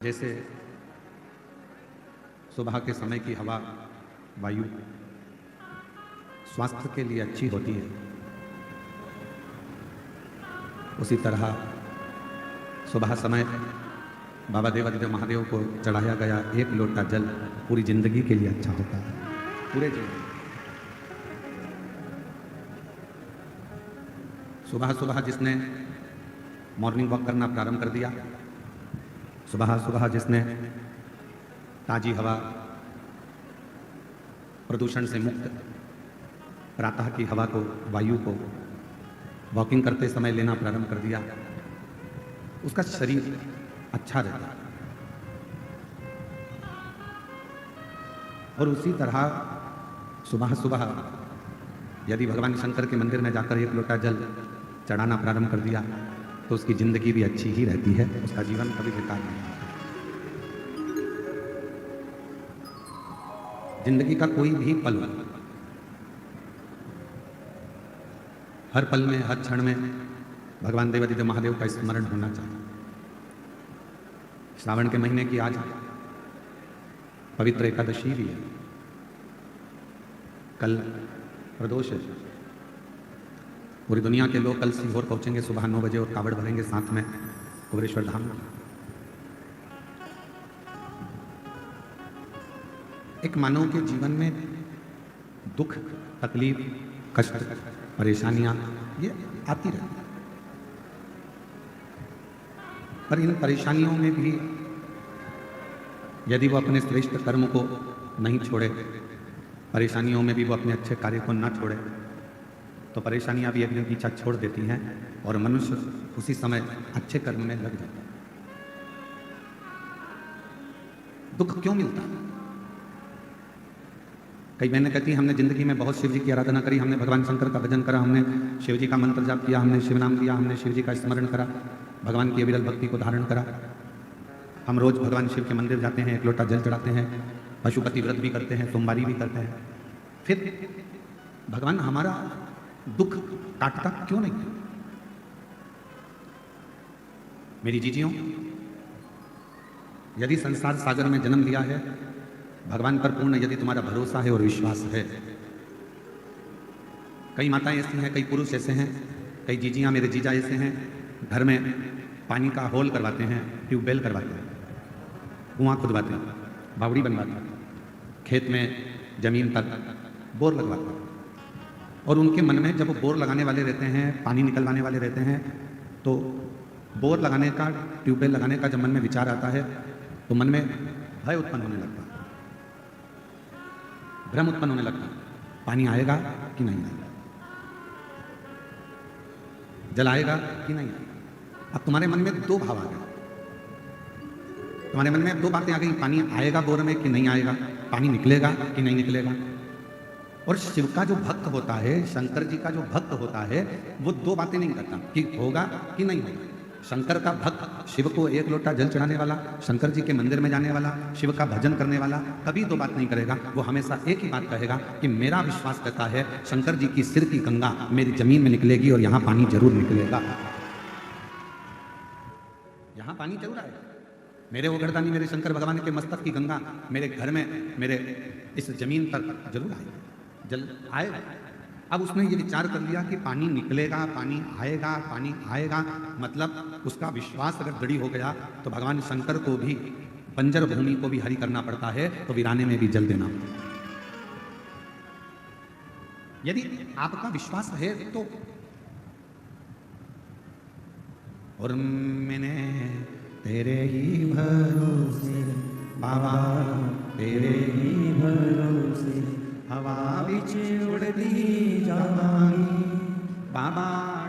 जैसे सुबह के समय की हवा, वायु स्वास्थ्य के लिए अच्छी होती है, उसी तरह सुबह समय बाबा देवादिदेव महादेव को चढ़ाया गया एक लोटा जल पूरी जिंदगी के लिए अच्छा होता है। पूरे जीवन सुबह सुबह जिसने मॉर्निंग वॉक करना प्रारंभ कर दिया, सुबह सुबह जिसने ताजी हवा, प्रदूषण से मुक्त प्रातः की हवा को, वायु को वॉकिंग करते समय लेना प्रारंभ कर दिया, उसका शरीर अच्छा रहता है। और उसी तरह सुबह सुबह यदि भगवान शंकर के मंदिर में जाकर एक लोटा जल चढ़ाना प्रारंभ कर दिया तो उसकी जिंदगी भी अच्छी ही रहती है, उसका जीवन कभी बेकार नहीं होता। जिंदगी का कोई भी पल, हर पल में, हर क्षण में भगवान देवादिदेव महादेव का स्मरण होना चाहिए। श्रावण के महीने की आज पवित्र एकादशी भी है, कल प्रदोष है। पूरी दुनिया के लोग कल सीहोर पहुंचेंगे सुबह 9 बजे और कावड़ भरेंगे साथ में कुबेरेश्वर धाम। एक मानव के जीवन में दुख, तकलीफ, कष्ट, परेशानियां ये आती रहती हैं, पर इन परेशानियों में भी यदि वो अपने श्रेष्ठ कर्म को नहीं छोड़े, परेशानियों में भी वो अपने अच्छे कार्य को न छोड़े, तो परेशानियां भी एक दिन पीछा छोड़ देती हैं और मनुष्य उसी समय अच्छे कर्म में लग जाता है। दुख क्यों मिलता है? कई बहनें कहती हैं हमने जिंदगी में बहुत शिव जी की आराधना करी, हमने भगवान शंकर का भजन करा, हमने शिव जी का मंत्र जाप किया, हमने शिव नाम लिया, हमने शिव जी का स्मरण करा, भगवान की अविरल भक्ति को धारण करा, हम रोज भगवान शिव के मंदिर जाते हैं, एक लोटा जल चढ़ाते हैं, पशुपति व्रत भी करते हैं, सोमवारी भी करते हैं, फिर भगवान हमारा दुख काटता क्यों नहीं? मेरी जीजियों, यदि संसार सागर में जन्म लिया है, भगवान पर पूर्ण यदि तुम्हारा भरोसा है और विश्वास है, कई माताएं ऐसी हैं, कई पुरुष ऐसे हैं, कई जीजियां, मेरे जीजा ऐसे हैं, घर में पानी का होल करवाते हैं, ट्यूबवेल करवाते हैं, कुआं खुदवाते हैं, बावड़ी बनवाते हैं, खेत में जमीन पर बोर लगवाते हैं, और उनके मन में जब वो बोर लगाने वाले रहते हैं, पानी निकलवाने वाले रहते हैं, तो बोर लगाने का, ट्यूबवेल लगाने का जब मन में विचार आता है तो मन में भय उत्पन्न होने लगता है, भ्रम उत्पन्न होने लगता है, पानी आएगा कि नहीं आएगा, जल आएगा कि नहीं आएगा। अब तुम्हारे मन में दो भाव आ गए, तुम्हारे मन में दो बातें आ गई, पानी आएगा बोर में कि नहीं आएगा, पानी निकलेगा कि नहीं निकलेगा। और शिव का जो भक्त होता है, शंकर जी का जो भक्त होता है, वो दो बातें नहीं करता कि होगा कि नहीं होगा। शंकर का भक्त, शिव को एक लोटा जल चढ़ाने वाला, शंकर जी के मंदिर में जाने वाला, शिव का भजन करने वाला कभी दो बात नहीं करेगा। वो हमेशा एक ही बात कहेगा कि मेरा विश्वास करता है शंकर जी की सिर की गंगा मेरी जमीन में निकलेगी और यहां पानी जरूर निकलेगा, यहां पानी जरूर आएगा, मेरे वो गर्दानी, मेरे शंकर भगवान के मस्तक की गंगा मेरे घर में, मेरे इस जमीन पर जरूर आएगी, जल आएगा। अब उसने ये विचार कर लिया कि पानी निकलेगा, पानी आएगा, पानी आएगा, मतलब उसका विश्वास अगर दृढ़ हो गया तो भगवान शंकर को भी बंजर भूमि को भी हरी करना पड़ता है, तो वीराने में भी जल देना पड़ता है। यदि आपका विश्वास है तो। और मैंने तेरे ही भरोसे बाबा, तेरे ही भरोसे हवा बिच उड़ती जावांगी, बाबा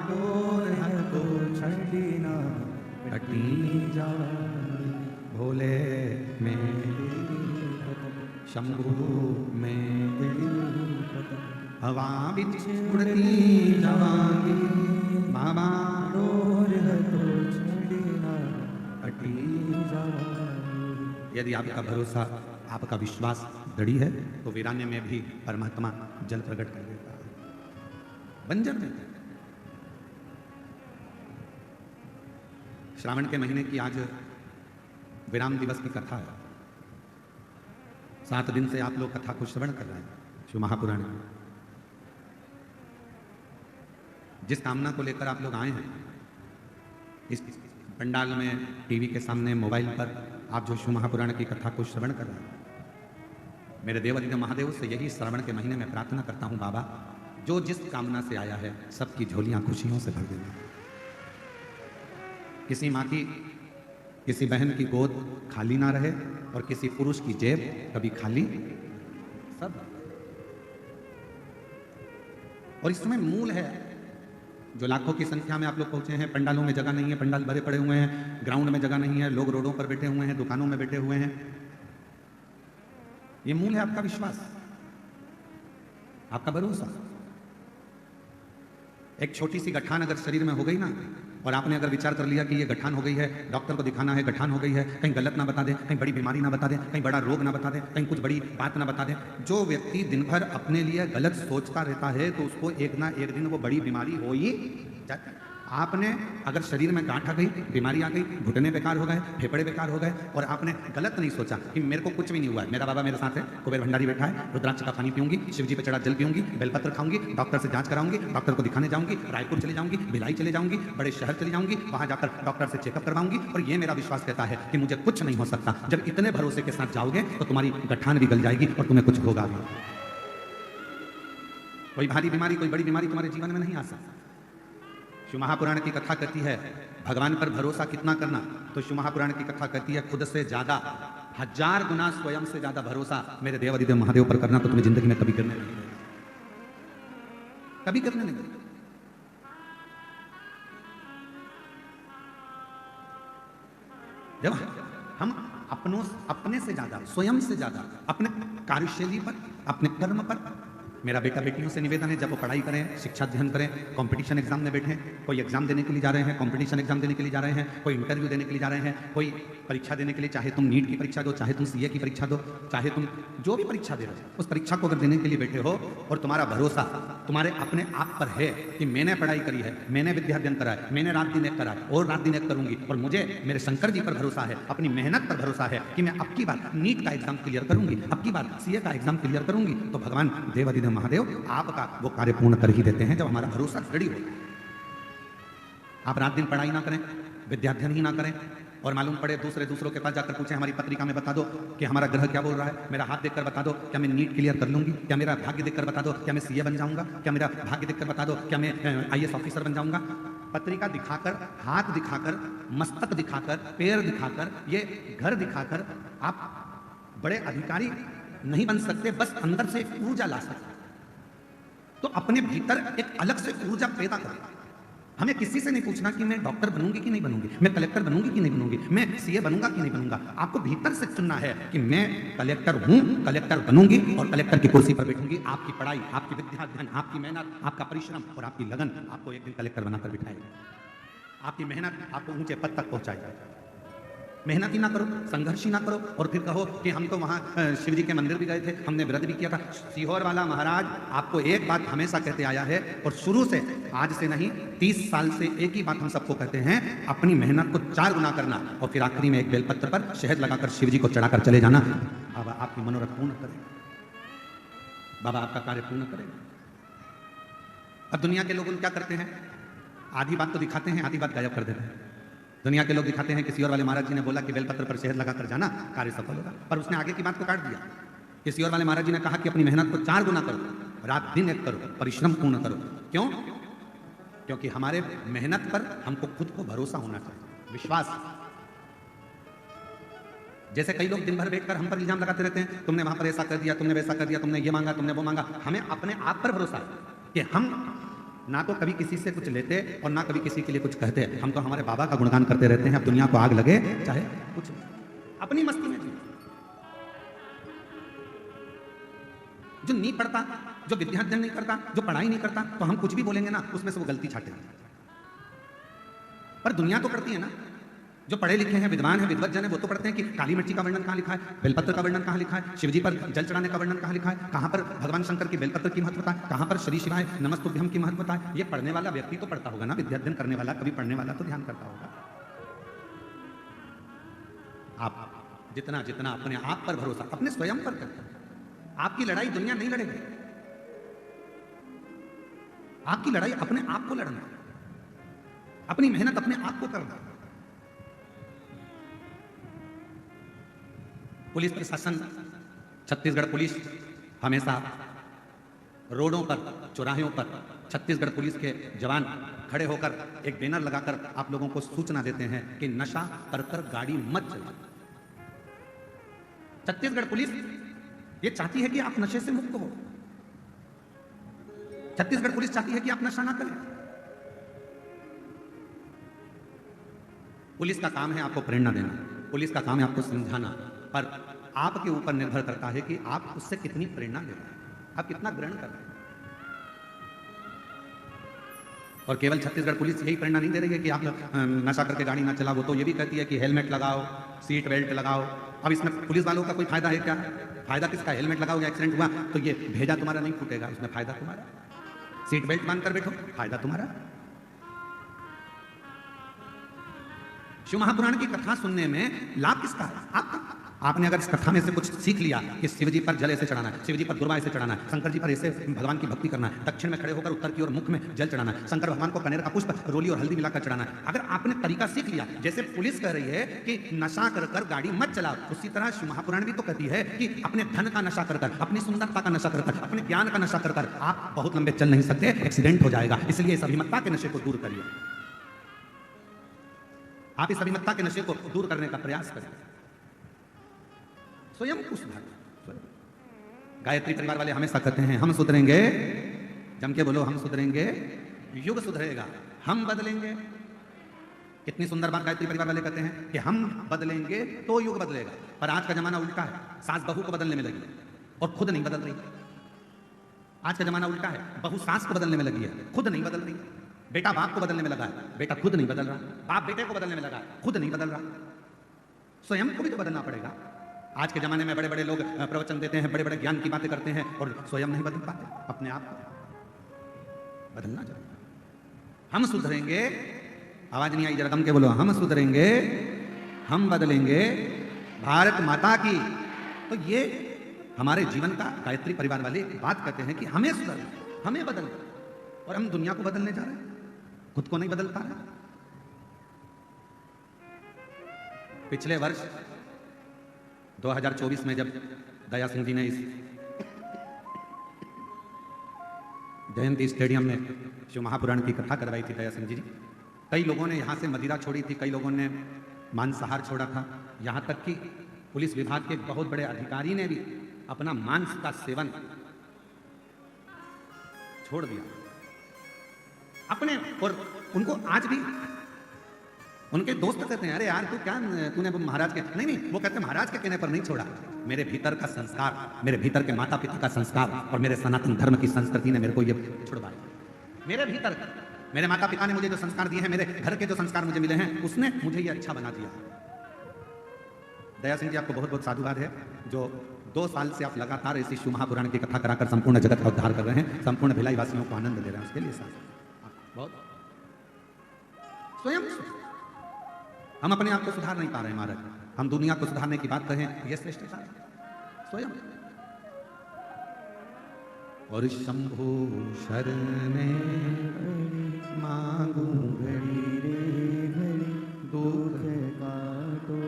डोर को छड़ी ना कटी जावांगी, भोले में शंभू में हवा बिच उड़ती जावांगी, बाबा डोर को छड़ी ना कटी जावांगी। यदि आपका भरोसा, आपका विश्वास दृढ़ है तो वीराने में भी परमात्मा जल प्रकट कर देता है, बंजर में। श्रावण के महीने की आज विराम दिवस की कथा है। 7 दिन से आप लोग कथा को श्रवण कर रहे हैं शिव महापुराण। जिस कामना को लेकर आप लोग आए हैं, इस पंडाल में, टीवी के सामने, मोबाइल पर आप जो शिव महापुराण की कथा को श्रवण कर रहे हैं, मेरे देवादिदेव महादेव से यही श्रवण के महीने में प्रार्थना करता हूं, बाबा जो जिस कामना से आया है सबकी झोलियां खुशियों से भर देना। किसी माँ की, किसी बहन की गोद खाली ना रहे और किसी पुरुष की जेब कभी खाली सब। और इसमें मूल है, जो लाखों की संख्या में आप लोग पहुंचे हैं, पंडालों में जगह नहीं है, पंडाल भरे पड़े हुए हैं, ग्राउंड में जगह नहीं है, लोग रोडों पर बैठे हुए हैं, दुकानों में बैठे हुए हैं। ये मूल है आपका विश्वास, आपका भरोसा। एक छोटी सी गठान अगर शरीर में हो गई ना, और आपने अगर विचार कर लिया कि ये गठान हो गई है, डॉक्टर को दिखाना है, गठान हो गई है, कहीं गलत ना बता दे, कहीं बड़ी बीमारी ना बता दे, कहीं बड़ा रोग ना बता दे, कहीं कुछ बड़ी बात ना बता दे। जो व्यक्ति दिन भर अपने लिए गलत सोचता रहता है तो उसको एक ना एक दिन वो बड़ी बीमारी हो ही जाती है। आपने अगर शरीर में गांठ आ गई, बीमारी आ गई, घुटने बेकार हो गए, फेफड़े बेकार हो गए, और आपने गलत नहीं सोचा कि मेरे को कुछ भी नहीं हुआ है, मेरा बाबा मेरे साथ है, कुबेर भंडारी बैठा है, रुद्राक्ष का पानी पीऊंगी, शिव जी पे चढ़ा जल पीऊंगी, बेलपत्र खाऊंगी, डॉक्टर से जांच कराऊंगी, डॉक्टर को दिखाने जाऊंगी, रायपुर चले जाऊंगी, भिलाई चले जाऊंगी, बड़े शहर चले जाऊंगी, वहां जाकर डॉक्टर से चेकअप करवाऊंगी, और ये मेरा विश्वास कहता है कि मुझे कुछ नहीं हो सकता। जब इतने भरोसे के साथ जाओगे तो तुम्हारी गठान भी गल जाएगी और तुम्हें कुछ होगा भी। कोई भारी बीमारी, कोई बड़ी बीमारी तुम्हारे जीवन में नहीं आ सकती। शिव महापुराण की कथा कहती है भगवान पर भरोसा कितना करना, तो शिव महापुराण की कथा कहती है खुद से ज्यादा, 1000 गुना स्वयं से ज्यादा भरोसा मेरे देवादिदेव महादेव पर करना, तो तुम्हें जिंदगी में कभी करने नहीं देगा, कभी करने नहीं देगा। जब हम अपने से ज्यादा, स्वयं से ज्यादा, अपने कार्यशैली पर, अपने कर्म पर, मेरा बेटा बेटियों से निवेदन है, जब वो पढ़ाई करें, शिक्षा अध्ययन करें, कंपटीशन एग्जाम में बैठें, कोई एग्जाम देने के लिए जा रहे हैं, कंपटीशन एग्जाम देने के लिए जा रहे हैं, कोई इंटरव्यू देने के लिए जा रहे हैं, कोई परीक्षा देने के लिए, चाहे तुम नीट की परीक्षा दो, चाहे तुम सीए की परीक्षा दो, चाहे तुम जो भी परीक्षा दे रहे हो, उस परीक्षा को अगर देने के लिए बैठे हो और तुम्हारा भरोसा तुम्हारे अपने आप पर है कि मैंने पढ़ाई करी है, मैंने विद्या अध्ययन करा है, मैंने रात दिन एक करा है और रात दिन एक करूंगी, और मुझे मेरे शंकर जी पर भरोसा है, अपनी मेहनत पर भरोसा है कि मैं अब की बार नीट का एग्जाम क्लियर करूंगी, अब की बार सीए का एग्जाम क्लियर करूंगी, तो भगवान देवादिदेव महादेव आपका वो कार्य पूर्ण कर ही देते हैं जब हमारा भरोसा दृढ़ होता है। आप रात दिन पढ़ाई ना करें, विद्याध्ययन ही ना करें, और मालूम पड़े दूसरों के पास जाकर पूछें हमारी पत्रिका में बता दो कि हमारा ग्रह क्या बोल रहा है, मेरा हाथ देखकर बता दो क्या मैं नीट क्लियर कर लूंगी, क्या मेरा भाग्य देखकर बता दो क्या मैं सीए बन जाऊंगा, क्या मेरा भाग्य देखकर बता दो क्या मैं आईएएस ऑफिसर बन जाऊंगा। पत्रिका दिखाकर, हाथ दिखाकर, मस्तक दिखाकर, पैर दिखाकर, ये घर दिखाकर आप बड़े अधिकारी नहीं बन सकते, बस अंदर से एक ऊर्जा ला सकते। तो अपने भीतर एक अलग से ऊर्जा पैदा करें। हमें किसी से नहीं पूछना कि मैं डॉक्टर बनूंगी कि नहीं बनूंगी, मैं कलेक्टर बनूंगी कि नहीं बनूंगी, मैं सीए बनूंगा कि नहीं बनूंगा। आपको भीतर से चुनना है कि मैं कलेक्टर हूं, कलेक्टर बनूंगी और कलेक्टर की कुर्सी पर बैठूंगी। आपकी पढ़ाई, आपकी विद्या अध्ययन, आपकी मेहनत, आपका परिश्रम और आपकी लगन आपको एक दिन कलेक्टर बनाकर बिठाएगी। आपकी मेहनत आपको ऊंचे पद तक पहुंचाएगी। मेहनत ही ना करो, संघर्ष ही ना करो और फिर कहो कि हम तो वहाँ शिव जी के मंदिर भी गए थे, हमने व्रत भी किया था। सीहोर वाला महाराज आपको एक बात हमेशा कहते आया है, और शुरू से, आज से नहीं 30 साल से एक ही बात हम सबको कहते हैं, अपनी मेहनत को 4 गुना करना और फिर आखिरी में एक बेलपत्र पर शहद लगाकर शिव जी को चढ़ाकर चले जाना। बाबा आपकी मनोरथ पूर्ण करेगा, बाबा आपका कार्य पूर्ण करेगा। अब दुनिया के लोग क्या करते हैं, आधी बात तो दिखाते हैं, आधी बात गायब कर देते हैं। दुनिया के लोग दिखाते हैं कि सियोर वाले महाराज जी ने बोला कि बेलपत्र पर शहद लगाकर जाना, कार्य सफल होगा, पर उसने आगे की बात को काट दिया। कि सियोर वाले महाराज जी ने कहा कि अपनी मेहनत को 4 गुना करो, रात दिन एक करो, परिश्रम पूर्ण करो। क्यों? क्योंकि हमारे मेहनत पर हमको खुद को भरोसा होना चाहिए, विश्वास। जैसे कई लोग दिन भर बैठकर हम पर इल्जाम लगाते रहते हैं, तुमने वहां पर ऐसा कर दिया, तुमने वैसा कर दिया, तुमने ये मांगा, तुमने वो मांगा। हमें अपने आप पर भरोसा है कि हम ना तो कभी किसी से कुछ लेते और ना कभी किसी के लिए कुछ कहते। हम तो हमारे बाबा का गुणगान करते रहते हैं, अब दुनिया को आग लगे चाहे कुछ, अपनी मस्ती में। जो नहीं पढ़ता, जो विद्या अध्ययन नहीं करता, जो पढ़ाई नहीं करता, तो हम कुछ भी बोलेंगे ना, उसमें से वो गलती छाटेंगे। पर दुनिया तो करती है ना, जो पढ़े लिखे हैं, विद्वान है, विद्वज्जन है, वो तो पढ़ते हैं कि काली मिट्टी का वर्णन कहाँ लिखा है, बेलपत्र का वर्णन कहाँ लिखा है, शिवजी पर जल चढ़ाने का वर्णन कहाँ लिखा है, कहाँ पर भगवान शंकर की बेलपत्र की महत्वता है, कहाँ पर श्री शिवाय नमस्तुभ्यम की महत्वता है। ये पढ़ने वाला व्यक्ति तो पढ़ता होगा ना, विद्या अध्ययन करने वाला, कभी पढ़ने वाला तो ध्यान करता होगा। आप जितना जितना अपने आप पर भरोसा, अपने स्वयं पर करें। आपकी लड़ाई दुनिया नहीं लड़ेगी, आपकी लड़ाई अपने आप को लड़ना, अपनी मेहनत अपने आप को करना। पुलिस प्रशासन, छत्तीसगढ़ पुलिस हमेशा रोडों पर, चौराहों पर छत्तीसगढ़ पुलिस के जवान खड़े होकर एक बैनर लगाकर आप लोगों को सूचना देते हैं कि नशा कर कर गाड़ी मत चलाओ। छत्तीसगढ़ पुलिस ये चाहती है कि आप नशे से मुक्त हो। छत्तीसगढ़ पुलिस चाहती है कि आप नशा ना करें। पुलिस का काम है आपको प्रेरणा देना, पुलिस का काम है आपको समझाना, पर आपके ऊपर निर्भर करता है कि आप उससे कितनी प्रेरणा ले रहे हैं, आप कितना ग्रहण कर रहे हैं। और केवल छत्तीसगढ़ पुलिस यही प्रेरणा नहीं दे रही है कि आप नशा करके गाड़ी ना चलाओ, वो तो ये भी कहती है कि हेलमेट लगाओ, सीट बेल्ट लगाओ। अब इसमें पुलिस वालों का कोई फायदा है क्या? फायदा किसका? हेलमेट लगाओगे, एक्सीडेंट हुआ तो ये भेजा तुम्हारा नहीं फूटेगा, उसमें फायदा तुम्हारा। सीट बेल्ट बांधकर बैठो, फायदा तुम्हारा। शिव महापुराण की कथा सुनने में लाभ किसका है? आपका। आपने अगर इस कथा में से कुछ सीख लिया कि शिवजी पर जल ऐसे चढ़ाना है, शिवजी पर दुर्वा ऐसे चढ़ाना है, शंकर जी पर ऐसे भगवान की भक्ति करना है, दक्षिण में खड़े होकर उत्तर की ओर मुख में जल चढ़ाना है, शंकर भगवान को कनेर का पुष्प रोली और हल्दी मिलाकर चढ़ाना है, अगर आपने तरीका सीख लिया, जैसे पुलिस कह रही है कि नशा कर कर गाड़ी मत चलाओ, उसी तरह शिव महापुराण भी तो कहती है कि अपने धन का नशा कर कर, अपनी सुंदरता का नशा कर कर, अपने ज्ञान का नशा कर कर आप बहुत लंबे चल नहीं सकते, एक्सीडेंट हो जाएगा। इसलिए इस अभिमत्ता के नशे को दूर करिए, आप इस अभिमत्ता के नशे को दूर करने का प्रयास करें, स्वयं को सुधारें। गायत्री परिवार वाले हमेशा कहते हैं हम सुधरेंगे, जम के बोलो हम सुधरेंगे, युग सुधरेगा, हम बदलेंगे। कितनी सुंदर बात गायत्री परिवार वाले कहते हैं कि हम बदलेंगे तो युग बदलेगा। पर आज का जमाना उल्टा है, सास बहू को बदलने में लगी और खुद नहीं बदल रही। आज का जमाना उल्टा है, बहू सास को बदलने में लगी है, खुद नहीं बदल रही। बेटा बाप को बदलने में लगा है, बेटा खुद नहीं बदल रहा। बाप बेटे को बदलने में लगा है, खुद नहीं बदल रहा। स्वयं को भी तो बदलना पड़ेगा। आज के जमाने में बड़े बड़े लोग प्रवचन देते हैं, बड़े बड़े ज्ञान की बातें करते हैं और स्वयं नहीं बदल पाते। अपने आप को बदलना जरूरी। हम सुधरेंगे, आवाज नहीं आई, जरा दम के बोलो, हम सुधरेंगे, हम बदलेंगे भारत माता की। तो ये हमारे जीवन का गायत्री परिवार वाले बात कहते हैं कि हमें सुधरना, हमें बदलना। और हम दुनिया को बदलने जा रहे हैं, खुद को नहीं बदल पा रहे। पिछले वर्ष 2024 में जब दया सिंह जी ने इस जयंती स्टेडियम में शिव महापुराण की कथा करवाई थी, दया सिंह जी, कई लोगों ने यहाँ से मदिरा छोड़ी थी, कई लोगों ने मांसाहार छोड़ा था, यहाँ तक कि पुलिस विभाग के बहुत बड़े अधिकारी ने भी अपना मांस का सेवन छोड़ दिया अपने। और उनको आज भी उनके दोस्त कहते हैं, अरे यार तू क्या, तूने महाराज के, नहीं, वो कहते हैं महाराज के कहने पर नहीं छोड़ा, मेरे भीतर का संस्कार, मेरे भीतर के माता पिता का संस्कार और मेरे सनातन धर्म की संस्कृति ने मेरे को ये छुड़वाया। मेरे भीतर मेरे माता पिता ने मुझे जो संस्कार दिए हैं, मेरे घर के जो संस्कार मुझे मिले हैं, उसने मुझे ये अच्छा बना दिया। दया सिंह जी, आपको बहुत बहुत साधुवाद है जो 2 साल से आप लगातार इसी शिव महापुराण की कथा कराकर संपूर्ण जगत का उद्धार कर रहे हैं, संपूर्ण भिलाई वासियों को आनंद दे रहे हैं। उसके लिए बहुत स्वयं हम अपने आप को सुधार नहीं पा रहे हैं महाराज, हम दुनिया को सुधारने की बात करें, यह श्रेष्ठता है स्वयं। और शंभु शरणे मांगू घड़ी रे घड़ी, दुख काटो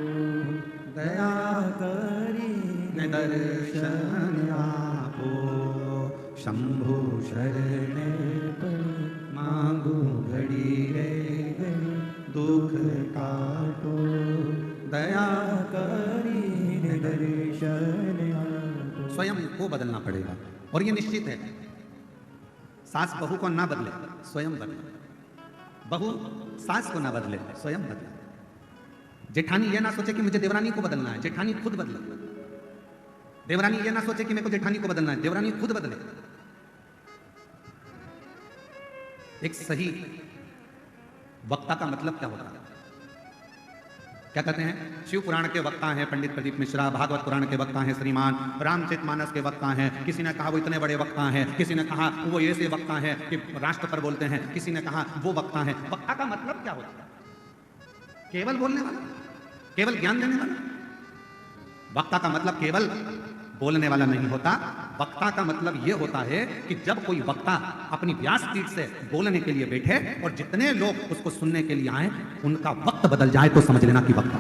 दया करी दर्शन आपो, शंभु शरणे मांगू घड़ी रे घड़ी, दुख काटो दया करी दर्शन आपो। स्वयं को बदलना पड़ेगा और ये निश्चित है, सास बहू को ना बदले, स्वयं बदले। बहू सास को ना बदले, स्वयं बदले। जेठानी ये ना सोचे कि मुझे देवरानी को बदलना है, जेठानी खुद बदले। देवरानी ये ना सोचे कि मेरे को जेठानी को बदलना है, देवरानी खुद बदले। एक सही वक्ता का मतलब क्या होता है? क्या कहते हैं? शिव पुराण के वक्ता हैं पंडित प्रदीप मिश्रा, भागवत पुराण के वक्ता हैं श्रीमान, रामचरितमानस के वक्ता हैं, किसी ने कहा वो इतने बड़े वक्ता हैं, किसी ने कहा वो ऐसे वक्ता हैं कि राष्ट्र पर बोलते हैं, किसी ने कहा वो वक्ता हैं। वक्ता का मतलब क्या होता है? केवल बोलने वाला, केवल ज्ञान देने वाला, वक्ता का मतलब केवल बोलने वाला नहीं होता। वक्ता का मतलब यह होता है कि जब कोई वक्ता अपनी व्यासपीठ से बोलने के लिए बैठे और जितने लोग उसको सुनने के लिए आए, उनका वक्त बदल जाए तो समझ लेना कि वक्ता।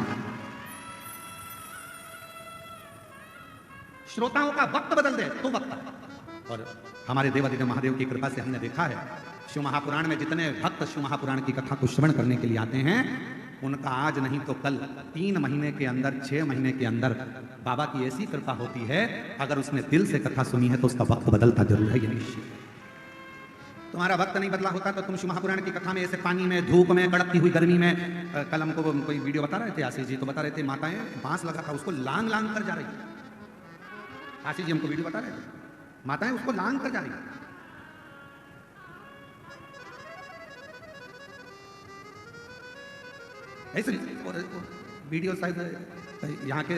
श्रोताओं का वक्त बदल दे तो वक्ता। और हमारे देवादिदेव महादेव की कृपा से हमने देखा है, शिव महापुराण में जितने भक्त शिव महापुराण की कथा को श्रवण करने के लिए आते हैं, उनका आज नहीं तो कल 3 महीने के अंदर, 6 महीने के अंदर बाबा की ऐसी कृपा होती है, अगर उसने दिल से कथा सुनी है तो उसका वक्त बदलता जरूर है, ये निश्चित। तुम्हारा वक्त नहीं बदला होता तो तुम शिव महापुराण की कथा में ऐसे पानी में, धूप में, कड़कती हुई गर्मी में, कल हमको कोई वीडियो बता रहे थे, आशीष जी तो बता रहे थे, माताएं बांस लगा था उसको लांग लांग कर जा रही थी। आशीष जी हमको वीडियो बता रहे थे, माताएं उसको लांग कर जा रही थी। ऐसे वीडियो शायद यहाँ के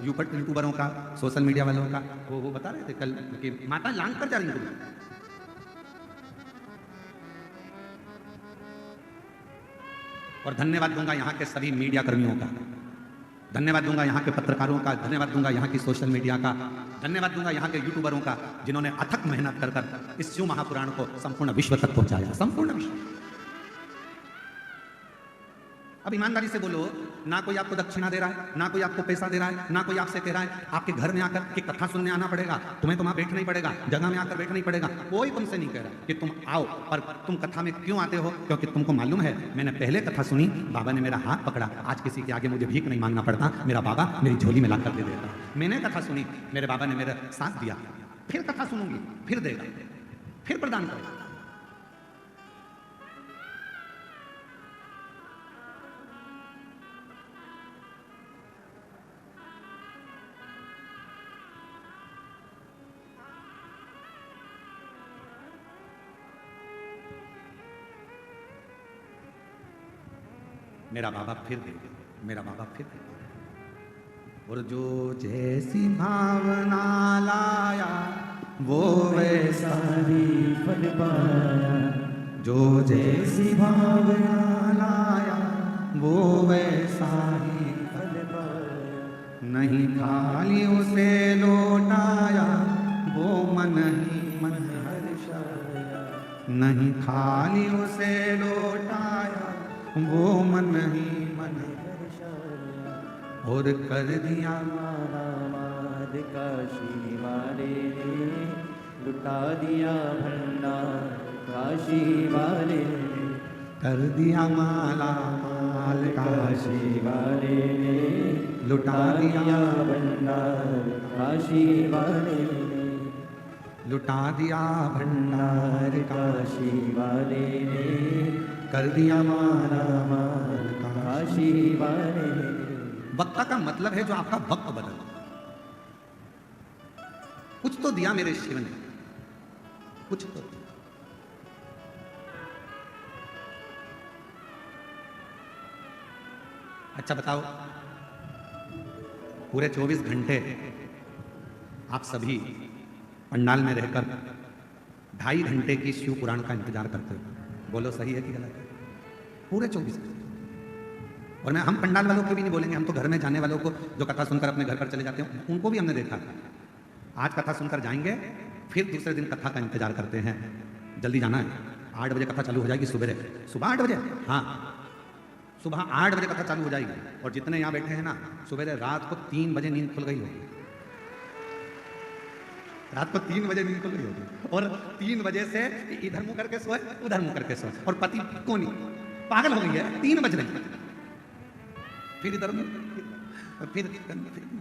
यूट्यूबरों का, सोशल मीडिया वालों का, वो बता रहे थे कल कि माता लांग कर जा रही हैं। और धन्यवाद दूंगा यहाँ के सभी मीडिया कर्मियों का, धन्यवाद दूंगा यहाँ के पत्रकारों का, धन्यवाद दूंगा यहाँ की सोशल मीडिया का, धन्यवाद दूंगा यहाँ के यूट्यूबरों का, जिन्होंने अथक मेहनत कर कर इस शिव महापुराण को संपूर्ण विश्व तक पहुंचाया, संपूर्ण विश्व। अब ईमानदारी से बोलो, ना कोई आपको दक्षिणा दे रहा है, ना कोई आपको पैसा दे रहा है, ना कोई आपसे कह रहा है आपके घर में आकर कि कथा सुनने आना पड़ेगा, तुम्हें तो वहां बैठना ही पड़ेगा, जगह में आकर बैठना ही पड़ेगा। कोई तुमसे नहीं कह रहा कि तुम आओ, पर तुम कथा में क्यों आते हो? क्योंकि तुमको मालूम है मैंने पहले कथा सुनी, बाबा ने मेरा हाथ पकड़ा, आज किसी के आगे मुझे भीख नहीं मांगना पड़ता, मेरा बाबा मेरी झोली में लाकर दे देता। मैंने कथा सुनी, मेरे बाबा ने मेरा साथ दिया, फिर कथा सुनूंगी, फिर देगा, फिर प्रदान करेगा। मेरा बाबा फिर दे, मेरा बाबा फिर दे। और जो जैसी भावना लाया वो वैसा ही फल पाया, जो जैसी भावना लाया वो वैसा ही फल पाया। नहीं खाली उसे लौटाया वो मन ही मन हर्षाया, नहीं खाली उसे लौटाया वो मन ही मन हर्षाया। और कर दिया मारा मार काशी वाले ने, लुटा दिया भंडार काशी वाले ने, कर दिया माला माल काशी वाले ने, लुटा दिया भंडार काशी वाले ने, लुटा दिया भंडार काशी वाले ने, कर दिया माला माल काशी वाले ने। वक्ता का मतलब है जो आपका वक्त बदल, कुछ तो दिया मेरे शिव ने, कुछ तो। अच्छा बताओ, पूरे 24 घंटे आप सभी पंडाल में रहकर 2.5 घंटे की शिव पुराण का इंतजार करते हो, बोलो सही है कि गलत है? पूरे 24 घंटे। और मैं हम पंडाल वालों को भी नहीं बोलेंगे, हम तो घर में जाने वालों को जो कथा सुनकर अपने घर पर चले जाते हैं उनको भी हमने देखा। आज कथा सुनकर जाएंगे, फिर दूसरे दिन कथा का इंतजार करते हैं, जल्दी जाना है, 8 बजे कथा चालू हो जाएगी, सुबह 8 बजे, हाँ सुबह 8 बजे कथा चालू हो जाएगी। और जितने यहाँ बैठे हैं ना, सुबह रात को 3 बजे नींद खुल गई होगी, रात को 3 बजे नींद खुल गई होगी, और 3 बजे से इधर मुंह करके सोए, उधर मुंह करके सोए, और पति को नहीं पागल हो गई है, 3 बज रही, फिर इधर में, फिर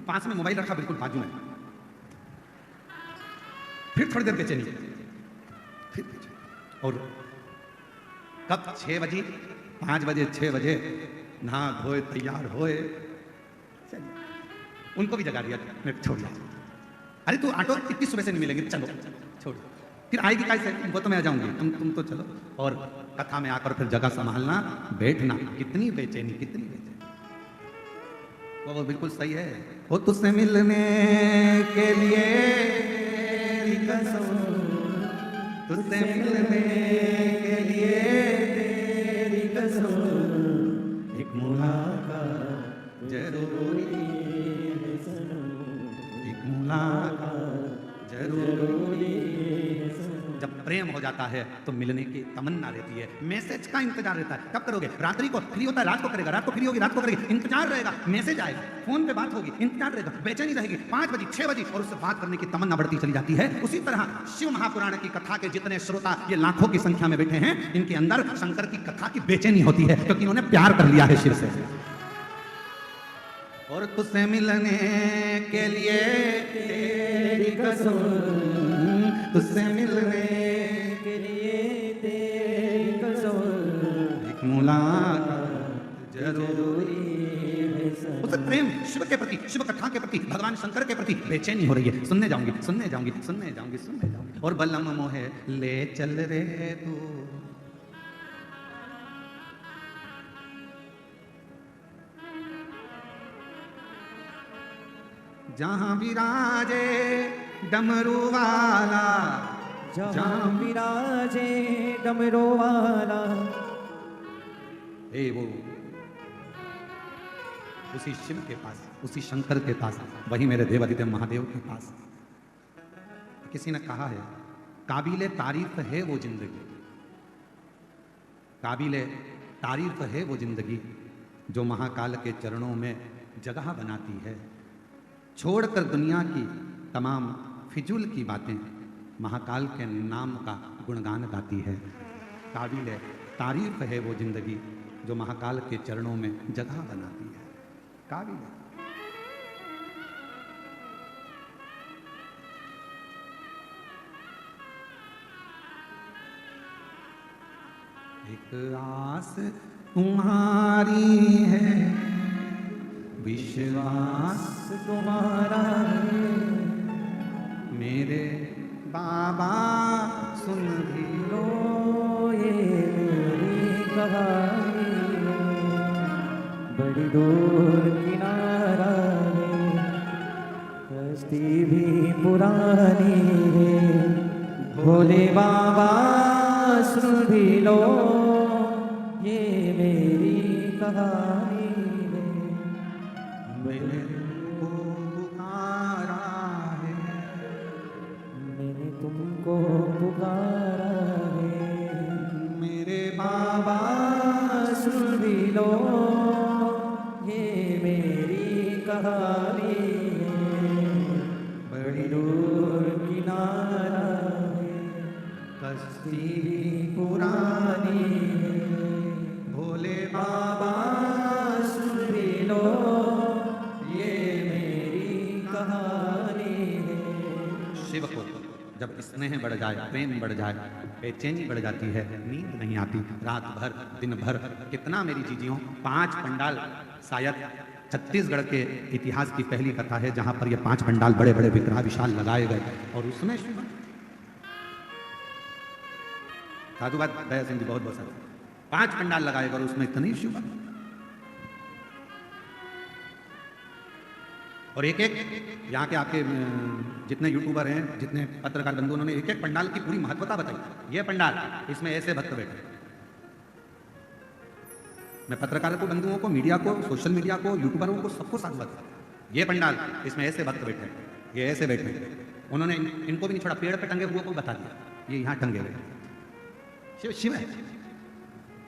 पास में मोबाइल रखा बिल्कुल बाजू में, फिर थोड़ी देर बेचैनी, फिर और कब 6 बजे, 5 बजे, 6 बजे नहा धोए तैयार होए, उनको भी जगा दिया, मैं छोड़ दिया, अरे तू ऑटो इतनी सुबह से नहीं मिलेंगे, चलो छोड़, फिर आएगी कैसे? वो तो मैं आ जाऊंगी, तुम तो चलो। और कथा में आकर फिर जगह संभालना, बैठना, कितनी बेचैनी, कितनी बेचैनी। वो बिल्कुल सही है। वो तुझसे मिलने के लिए तेरी कसम, तुझसे मिलने के लिए तेरी कसम, एक मुलाकात जरूरी है सनम। मुलाकात जरूरी है। जब प्रेम हो जाता है तो मिलने की तमन्ना रहती है, मैसेज का इंतजार रहता है। कब करोगे? रात्रि को फ्री होता है, रात को करेगा, रात को फ्री होगी, रात को करेगी, इंतजार रहेगा, मैसेज आएगा, फोन पे बात होगी, इंतजार रहेगा, बेचैनी रहेगी, 5 बजे 6 बजे, और उससे बात करने की तमन्ना बढ़ती चली जाती है। उसी तरह शिव महापुराण की कथा के जितने श्रोता ये लाखों की संख्या में बैठे हैं, इनके अंदर शंकर की कथा की बेचैनी होती है, क्योंकि इन्होंने प्यार कर लिया है शिव से। और तुझसे मिलने के लिए तेरी कसम, तुझसे मिलने के लिए तेरी कसम, एक मुलाकात जरूरी है सनम। उसे प्रेम शिव के प्रति, शिव कथा के प्रति, भगवान शंकर के प्रति बेचैनी हो रही है। सुनने जाऊंगी, सुनने जाऊंगी, सुनने जाऊंगी, सुनने जाऊंगी। और बलम मोहे ले चल रे तू, जहां विराजे डमरू वाला, जहाँ विराजे डमरू वाला, ए वो उसी शिव के पास, उसी शंकर के पास, वही मेरे देवादिदेव महादेव के पास। किसी ने कहा है, काबिले तारीफ है वो जिंदगी, काबिले तारीफ है वो जिंदगी जो महाकाल के चरणों में जगह बनाती है। छोड़कर दुनिया की तमाम फिजूल की बातें महाकाल के नाम का गुणगान गाती है। काबिले तारीफ है वो जिंदगी जो महाकाल के चरणों में जगह बनाती है। काबिले एक आस तुम्हारी है, विश्वास तुम्हारा है, मेरे बाबा सुन भी लो। लो ये मेरी कहानी है, बड़ी दूर किनारा है, कश्ती भी पुरानी है, भोले बाबा सुन भी लो ये मेरी कहानी है। मैंने तुमको पुकारा है, मैंने तुमको पुकारा है, मेरे बाबा सुन भी लो ये मेरी कहानी है, बड़ी दूर किनारा है, कश्ती पुरानी है, भोले बाबा सुन भी लो ये मेरी कहानी है। शिव को जब स्नेह बढ़ जाए, प्रेम बढ़ जाए, बेचैनी बढ़ जाती है, नींद नहीं आती, रात भर दिन भर। कितना मेरी जीजियों, 5 पंडाल, शायद छत्तीसगढ़ के इतिहास की पहली कथा है जहां पर ये 5 पंडाल बड़े बड़े विग्रह विशाल लगाए गए, और उसमें शिव साधुवाद दया सिंह जी बहुत बहुत सारे 5 पंडाल लगाए गए और उसमें इतने शिव, और एक एक यहाँ के आपके जितने यूट्यूबर हैं, जितने पत्रकार बंधु, उन्होंने एक एक पंडाल की पूरी महत्वता बताई। ये पंडाल, इसमें ऐसे भक्त बैठे। मैं पत्रकारों को, बंधुओं को, मीडिया को, सोशल मीडिया को, यूट्यूबरों को, सबको साधुवाद। ये पंडाल, इसमें ऐसे भक्त बैठे, ये ऐसे बैठे। उन्होंने इनको भी नहीं छोड़ा, पेड़ पे टंगे हुए को बता दिया, ये यहाँ टंगे हुए शिव शिव है।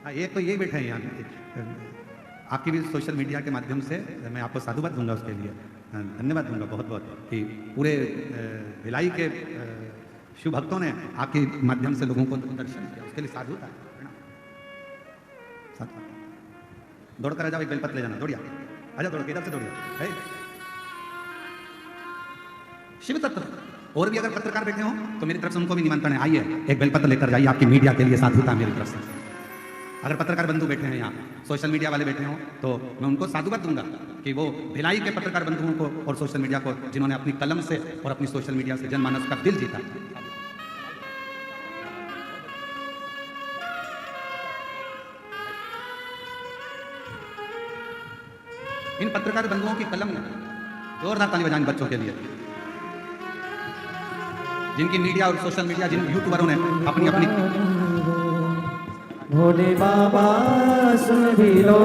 हाँ, ये तो यही बैठे हैं यहाँ। आपकी भी सोशल मीडिया के माध्यम से मैं आपको साधुवाद दूंगा, उसके लिए धन्यवाद दूंगा बहुत बहुत, कि पूरे भिलाई के शिव भक्तों ने आपके माध्यम से लोगों को दर्शन किया, उसके लिए साधुता। दौड़ कर आ जाओ, एक बेलपत्र ले जाना, दौड़िया आजा, दौड़ के इधर से दौड़िया। शिव तत्व। और भी अगर पत्रकार बैठे हो तो मेरी तरफ से उनको भी निमंत्रण है, आइए एक बेलपत्र लेकर जाइए, आपकी मीडिया के लिए साधुता मेरी तरफ से। अगर पत्रकार बंधु बैठे हैं यहाँ, सोशल मीडिया वाले बैठे हो, तो मैं उनको साधुवाद दूंगा कि वो भिलाई के पत्रकार बंधुओं को और सोशल मीडिया को, जिन्होंने अपनी कलम से और अपनी सोशल मीडिया से जनमानस का दिल जीता। इन पत्रकार बंधुओं की कलम ने जोरदार ताली बजाएं बच्चों के लिए, जिनकी मीडिया और सोशल मीडिया, जिन यूट्यूबरों ने अपनी अपनी। भोले बाबा सुन भी लो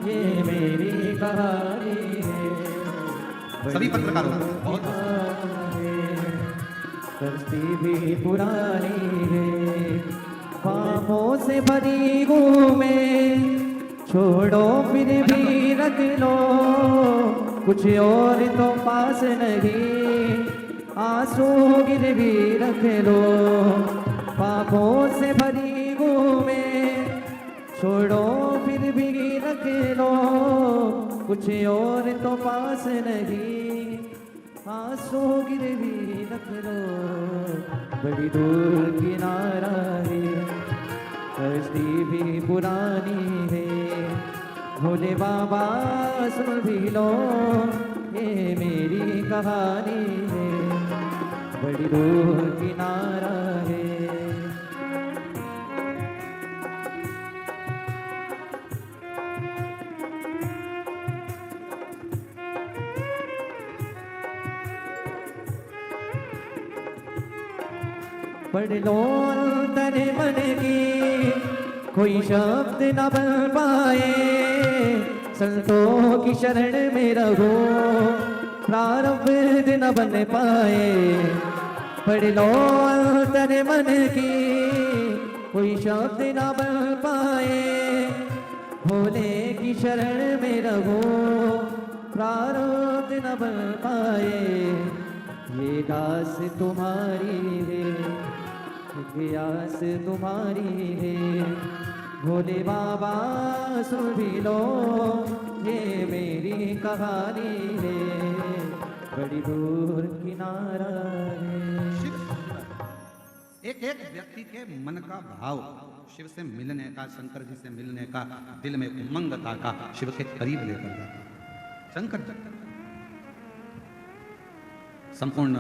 ये मेरी कहानी है, सभी पत्रकारों को बहुत कश्ती भी पुरानी है, ख्वाबों से भरी हूँ मैं, छोड़ो फिर भी रख लो, कुछ और तो पास नहीं, आंसू गिर भी रख लो। ख्वाबों से भरी हूँ मैं, छोड़ो फिर भी रख लो, कुछ और तो पास नहीं, आंसू गिर भी रख लो। बड़ी दूर किनारा है, कश्ती भी पुरानी है, भोले बाबा सुन भी लो, ये मेरी कहानी है। बड़ी दूर किनारा है। पढ़ लो अंतर मन की, कोई शब्द न बन पाए, संतों की शरण में रहो, प्रारब्ध न बन पाए। पढ़ लो अंतर मन की, कोई शब्द न बन पाए, भोले की शरण में रहो, प्रारब्ध न बन पाए। ये दास तुम्हारी है, इतिहास तुम्हारी है, भोले बाबा सुन भी लो, ये मेरी कहानी है। बड़ी दूर किनारा है। एक एक व्यक्ति के मन का भाव शिव से मिलने का, शंकर जी से मिलने का, दिल में उमंगता का शिव के करीब लेकर जाता। शंकर जी संपूर्ण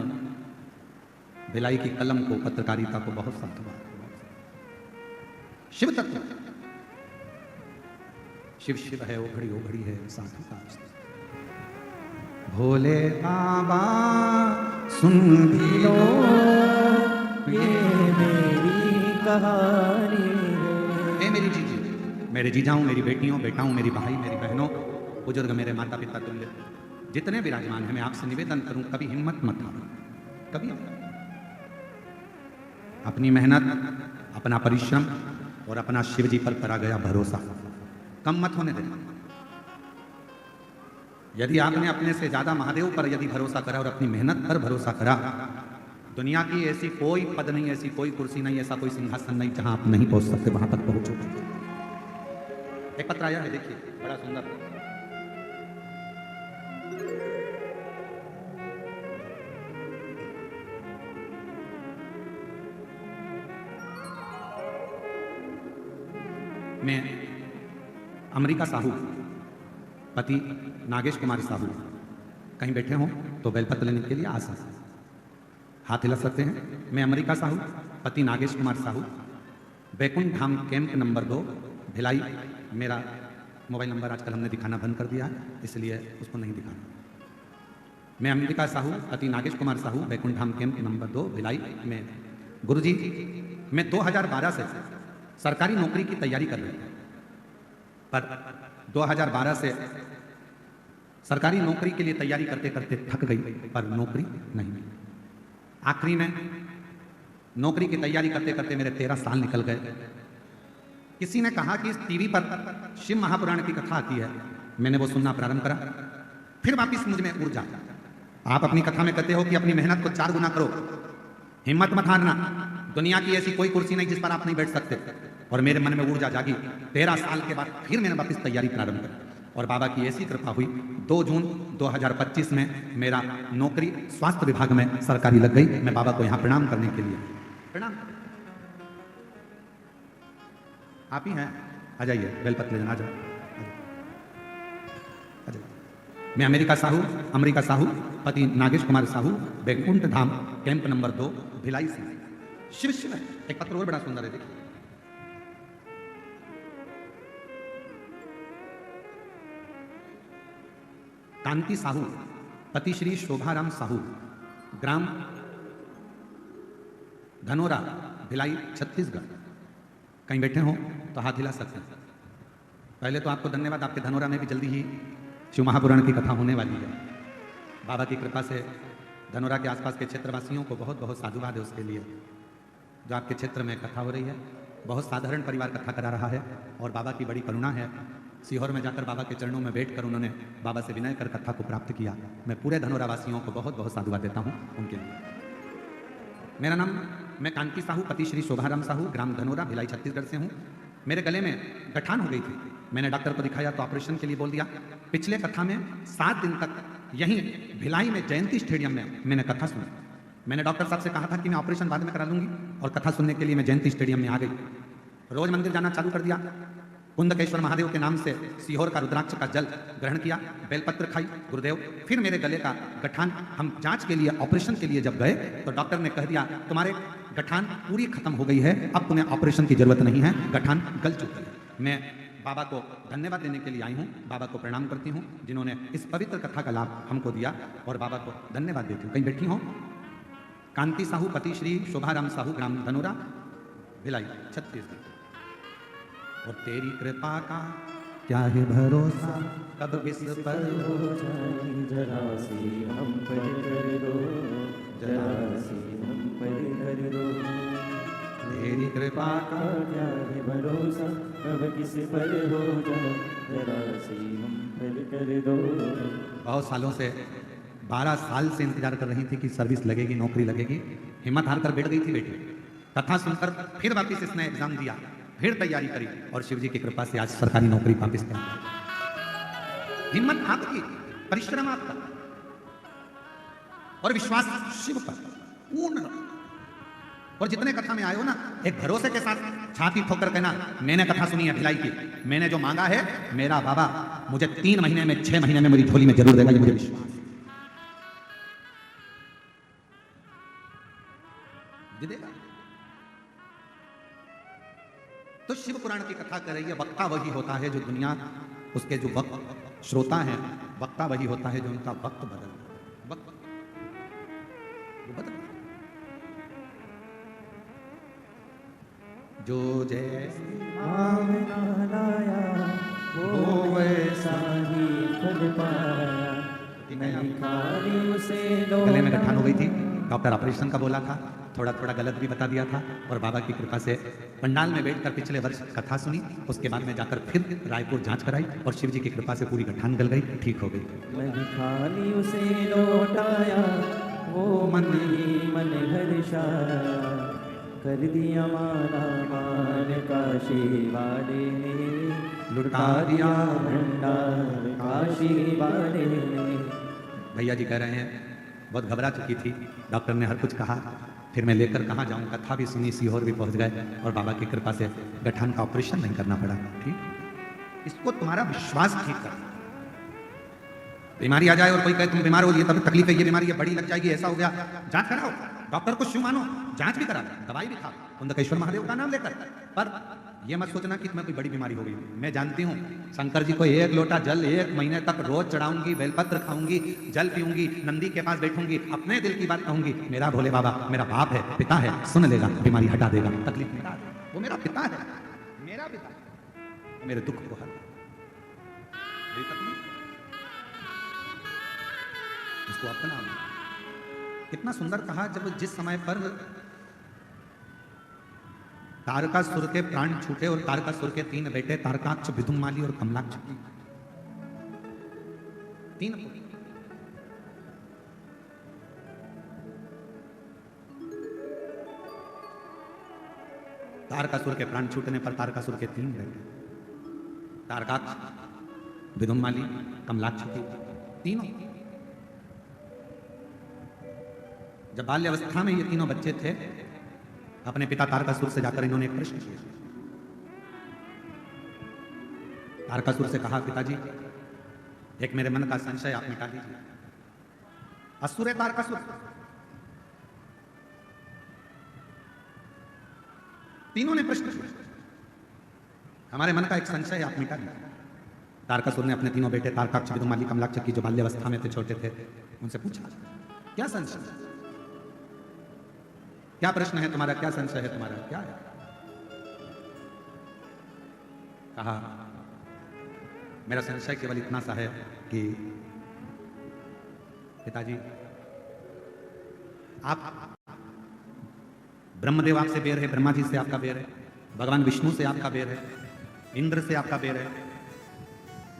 भिलाई की कलम को, पत्रकारिता को बहुत साधुवाद। शिव तत्व शिव शिव है, ओघड़ी ओघड़ी है, साधु का भोले बाबा सुन भी लो, ये मेरी कहानी है। ए मेरी जीजी, मेरे जीजाओं, मेरी बेटियों, बेटाओं, मेरी भाई, मेरी बहनों, बुजुर्ग, मेरे माता पिता तुल्य जितने विराजमान हैं, मैं आपसे निवेदन करूं, कभी हिम्मत मत हारो, कभी अपनी मेहनत, अपना परिश्रम और अपना शिव जी पर करा गया भरोसा कम मत होने देना। यदि आपने अपने से ज्यादा महादेव पर यदि भरोसा करा और अपनी मेहनत पर भरोसा करा, दुनिया की ऐसी कोई पद नहीं, ऐसी कोई कुर्सी नहीं, ऐसा कोई सिंहासन नहीं जहां आप नहीं पहुंच सकते, वहां तक पहुंचो। एक पत्र आया है, देखिए, बड़ा सुंदर। मैं अमेरिका साहू, पति नागेश कुमार साहू, कहीं बैठे हों तो बेलपत्र लेने के लिए आ सकते हैं, हाथ हिला सकते हैं। मैं अमेरिका साहू, पति नागेश कुमार साहू, बैकुंठ धाम कैंप नंबर 2 भिलाई। मेरा मोबाइल नंबर आजकल हमने दिखाना बंद कर दिया, इसलिए उसको नहीं दिखाना। मैं अमेरिका साहू, पति नागेश कुमार साहू, बैकुंठ धाम कैंप नंबर 2 भिलाई में। गुरुजी, मैं 2012 से सरकारी नौकरी की तैयारी कर रही हूँ, पर 2012 से सरकारी नौकरी के लिए तैयारी करते करते थक गई, पर नौकरी नहीं मिली। आखिरी में नौकरी की तैयारी करते करते मेरे 13 साल निकल गए। किसी ने कहा कि इस टीवी पर शिव महापुराण की कथा आती है, मैंने वो सुनना प्रारंभ करा, फिर वापिस मुझ में ऊर्जा। आप अपनी कथा में कहते हो कि अपनी मेहनत को 4 गुना करो, हिम्मत मत हारना, दुनिया की ऐसी कोई कुर्सी नहीं जिस पर आप नहीं बैठ सकते। और मेरे मन में ऊर्जा जागी। 13 साल के बाद फिर मैंने वापस तैयारी प्रारंभ की और बाबा की ऐसी कृपा हुई, 2 जून 2025 में मेरा नौकरी स्वास्थ्य विभाग में सरकारी लग गई। मैं बाबा को यहाँ प्रणाम करने के लिए, प्रणाम। आप ही हैं, आ जाइए, बेलपत्र ले जाना, आ जाओ। मैं अमेरिका साहू, पति नागेश कुमार साहू, बैकुंठ धाम कैंप नंबर 2 भिलाई से। शिव शिव है। एक पत्र और बड़ा सुंदर है, देखिए। कांति साहू, पति श्री शोभाराम साहू, ग्राम धनोरा, भिलाई, छत्तीसगढ़। कहीं बैठे हो तो हाथ हिला सकते हैं। पहले तो आपको धन्यवाद, आपके धनोरा में भी जल्दी ही शिव महापुराण की कथा होने वाली है। बाबा की कृपा से धनोरा के आसपास के क्षेत्रवासियों को बहुत बहुत साधुवाद है उसके लिए। जो आपके क्षेत्र में कथा हो रही है, बहुत साधारण परिवार कथा करा रहा है और बाबा की बड़ी करुणा है। सीहोर में जाकर बाबा के चरणों में बैठकर उन्होंने बाबा से विनय कर कथा को प्राप्त किया। मैं पूरे धनोरा वासियों को बहुत बहुत साधुवाद देता हूँ उनके लिए। मेरा नाम, मैं कांति साहू, पति श्री शोभाराम साहू, ग्राम धनोरा, भिलाई छत्तीसगढ़ से हूँ। मेरे गले में गठान हो गई थी। मैंने डॉक्टर को दिखाया तो ऑपरेशन के लिए बोल दिया। पिछले कथा में 7 दिन तक यहीं भिलाई में जयंती स्टेडियम में मैंने कथा सुनी। मैंने डॉक्टर साहब से कहा था कि मैं ऑपरेशन बाद में करा लूंगी और कथा सुनने के लिए मैं जयंती स्टेडियम में आ गई। रोज मंदिर जाना चालू कर दिया। कुंदकेश्वर महादेव के नाम से सीहोर का रुद्राक्ष का जल ग्रहण किया, बेलपत्र खाई गुरुदेव। फिर मेरे गले का गठान, हम जांच के लिए ऑपरेशन के लिए जब गए तो डॉक्टर ने कह दिया तुम्हारे गठान पूरी खत्म हो गई है, अब तुम्हें ऑपरेशन की जरूरत नहीं है, गठान गल चुकी है। मैं बाबा को धन्यवाद देने के लिए आई हूँ, बाबा को प्रणाम करती हूँ जिन्होंने इस पवित्र कथा का लाभ हमको दिया और बाबा को धन्यवाद देती हूँ। कहीं बैठी हूँ। कांति साहू, पति श्री शोभाराम साहू, ग्राम धनोरा, भिलाई छत्तीसगढ़। और तेरी कृपा का क्या है भरोसा, कब विष पर हो जाए जरा सी हम पर कर दो, जरा सी हम पर कर दो। तेरी कृपा का क्या है भरोसा, कब किस पर हो जाए जरा सी हम पर कर दो। बहुत सालों से 12 साल से इंतजार कर रही थी कि सर्विस लगेगी, नौकरी लगेगी। हिम्मत हार कर बैठ गई थी बेटी। कथा सुनकर फिर वापिस इसने एग्जाम दिया, फिर तैयारी करी और शिव जी की कृपा से आज सरकारी नौकरी वापिस कर। हिम्मत आपकी, परिश्रम आपका और विश्वास शिव पर पूर्ण रखो। और जितने कथा में आए हो ना, एक भरोसे के साथ छाती ठोकर कहना मैंने कथा सुनी है भिलाई की, मैंने जो मांगा है मेरा बाबा मुझे 3 महीने में 6 महीने में मेरी झोली में जरूर देगा, ये मुझे विश्वास देगा। तो शिव पुराण की कथा कर रही है। वक्ता वही होता है जो दुनिया, उसके जो वक्त श्रोता है, वक्ता वही होता है जो उनका वक्त बदल वक्त वो बदल। जो जैसी भावना लाया वो वैसा ही फल पाया, नहीं खाली उसे गले में गठान हो गई थी। डॉक्टर ऑपरेशन का बोला था, थोड़ा थोड़ा गलत भी बता दिया था और बाबा की कृपा से पंडाल में बैठकर पिछले वर्ष कथा सुनी। उसके बाद में जाकर फिर रायपुर जांच कराई और शिव जी की कृपा से पूरी गठान गल गई, ठीक हो गई। नहीं खाली उसे लौटाया वो मन ही मन हर्षाया, कर दिया माना मान काशी वाले ने, लुटा दिया भंडार काशी वाले ने। भैया जी कह रहे हैं बहुत घबरा चुकी थी, डॉक्टर ने हर कुछ कहा, फिर मैं लेकर कहाँ जाऊँ, कथा भी सुनी, सीहोर भी पहुँच गए और बाबा की कृपा से गठान का ऑपरेशन नहीं करना पड़ा। ठीक, इसको तुम्हारा विश्वास ठीक कर। बीमारी आ जाए और कोई कहे तुम बीमार हो, ये तब तकलीफ है, ये बीमारी है, बड़ी लग जाएगी, ऐसा हो गया, जांच कराओ, डॉक्टर को शिव मानो, जांच भी करा, दवाई भी खाओ कुंदकेश्वर महादेव का नाम लेकर। पर ये मत सोचना कि तुम्हें कोई बड़ी बीमारी हो गई। मैं जानती हूँ शंकर जी को 1 लोटा जल 1 महीने तक रोज चढ़ाऊंगी, बेलपत्र खाऊंगी, जल पीऊंगी, नंदी के पास बैठूंगी, अपने दिल की बात कहूंगी, मेरा भोले बाबा मेरा बाप है, पिता है, सुन लेगा, बीमारी हटा देगा, तकलीफ मिटा देगा। वो मेरा पिता है, मेरा पिता है, मेरे दुख को हल, मेरी तकलीफ इसको अपना। कितना सुंदर कहा, जब जिस समय पर तारकासुर के प्राण छूटे और तारकासुर के 3 बेटे तारकाक्ष, विदुमाली और कमलाक्ष, 3 पुत्र। तारकासुर के प्राण छूटने पर तारकासुर के 3 बेटे तारकाक्ष, विदुमाली, कमलाक्ष के तीनों। जब बाल्यावस्था में ये तीनों बच्चे थे, अपने पिता तारकासुर से जाकर इन्होंने एक प्रश्न किया। तारकासुर से कहा पिताजी एक मेरे मन का संशय आप मिटा दीजिए। असुर है तारकासुर, तीनों ने प्रश्न किया, हमारे मन का एक संशय आप मिटा दीजिए। तारकासुर ने अपने तीनों बेटे तारकाक्ष, विदुमाली, कमलाक्ष की जो बाल्यावस्था में थे, छोटे थे, उनसे पूछा क्या संशय, क्या प्रश्न है तुम्हारा, क्या संशय है तुम्हारा, क्या है? कहा मेरा संशय केवल इतना सा है कि पिताजी आप, ब्रह्मदेव आपसे बेर है, ब्रह्मा जी से आपका बेर है, भगवान विष्णु से आपका बेर है, इंद्र से आपका बेर है,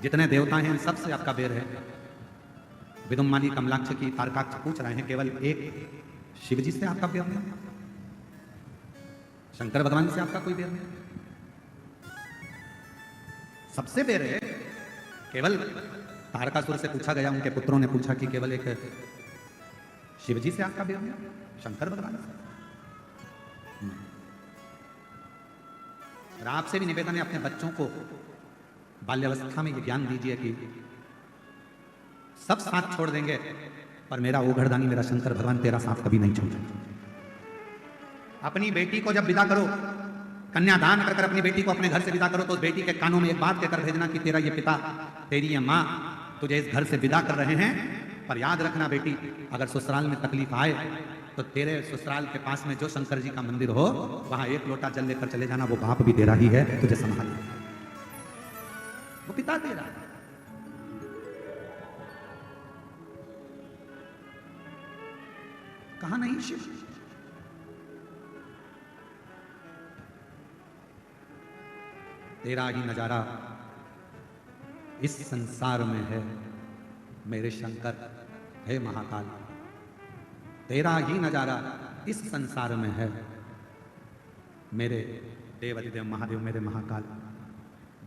जितने देवता हैं सब से आपका बेर है। विदुम्माली, कमलाक्ष की, तारकाक्ष पूछ रहे हैं, केवल एक शिव जी से आपका बेर नहीं, शंकर भगवान से आपका कोई बेर नहीं, सबसे बेर है। केवल तारकासुर से पूछा गया, उनके पुत्रों ने पूछा कि केवल एक शिव जी से आपका बेर नहीं, शंकर भगवान से। और आपसे भी निवेदन है, अपने बच्चों को बाल्यावस्था में ये ज्ञान दीजिए कि सब साथ छोड़ देंगे पर मेरा ओघड़दानी, मेरा शंकर भगवान तेरा साथ कभी नहीं छोड़ेगा। अपनी बेटी को जब विदा करो, कन्यादान कर अपनी बेटी को अपने घर से विदा करो, तो उस बेटी के कानों में एक बात कहकर भेजना कि तेरा ये पिता, तेरी ये माँ तुझे इस घर से विदा कर रहे हैं, पर याद रखना बेटी, अगर ससुराल में तकलीफ आए तो तेरे ससुराल के पास में जो शंकर जी का मंदिर हो, वहां एक लोटा जल लेकर चले जाना, वो बाप भी तेरा ही है, तुझे संभाल, वो पिता तेरा। कहा नहीं शिव, तेरा ही नजारा इस संसार में है मेरे शंकर, हे महाकाल, तेरा ही नजारा इस संसार में है मेरे देवाधिदेव महादेव, मेरे महाकाल।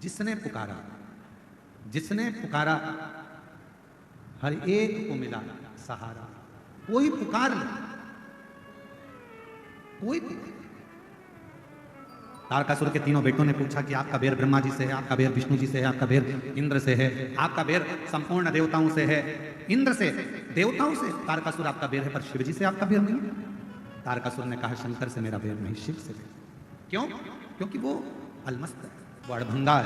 जिसने पुकारा हर एक को मिला सहारा। कोई पुकार ले, कोई पुकार। तारकासुर के तीनों बेटों ने पूछा कि आपका बेर ब्रह्मा जी से है, आपका बेर विष्णु जी से है, आपका बेर इंद्र से है, आपका बेर संपूर्ण देवताओं से है, इंद्र से, देवताओं से। तारकासुर आपका बेर है, पर शिव जी से आपका बेर नहीं है। तारकासुर ने कहा शंकर से मेरा बेर नहीं, शिव से बेर। क्यों? क्योंकि वो अलमस्त है, वो अड़भंगा है,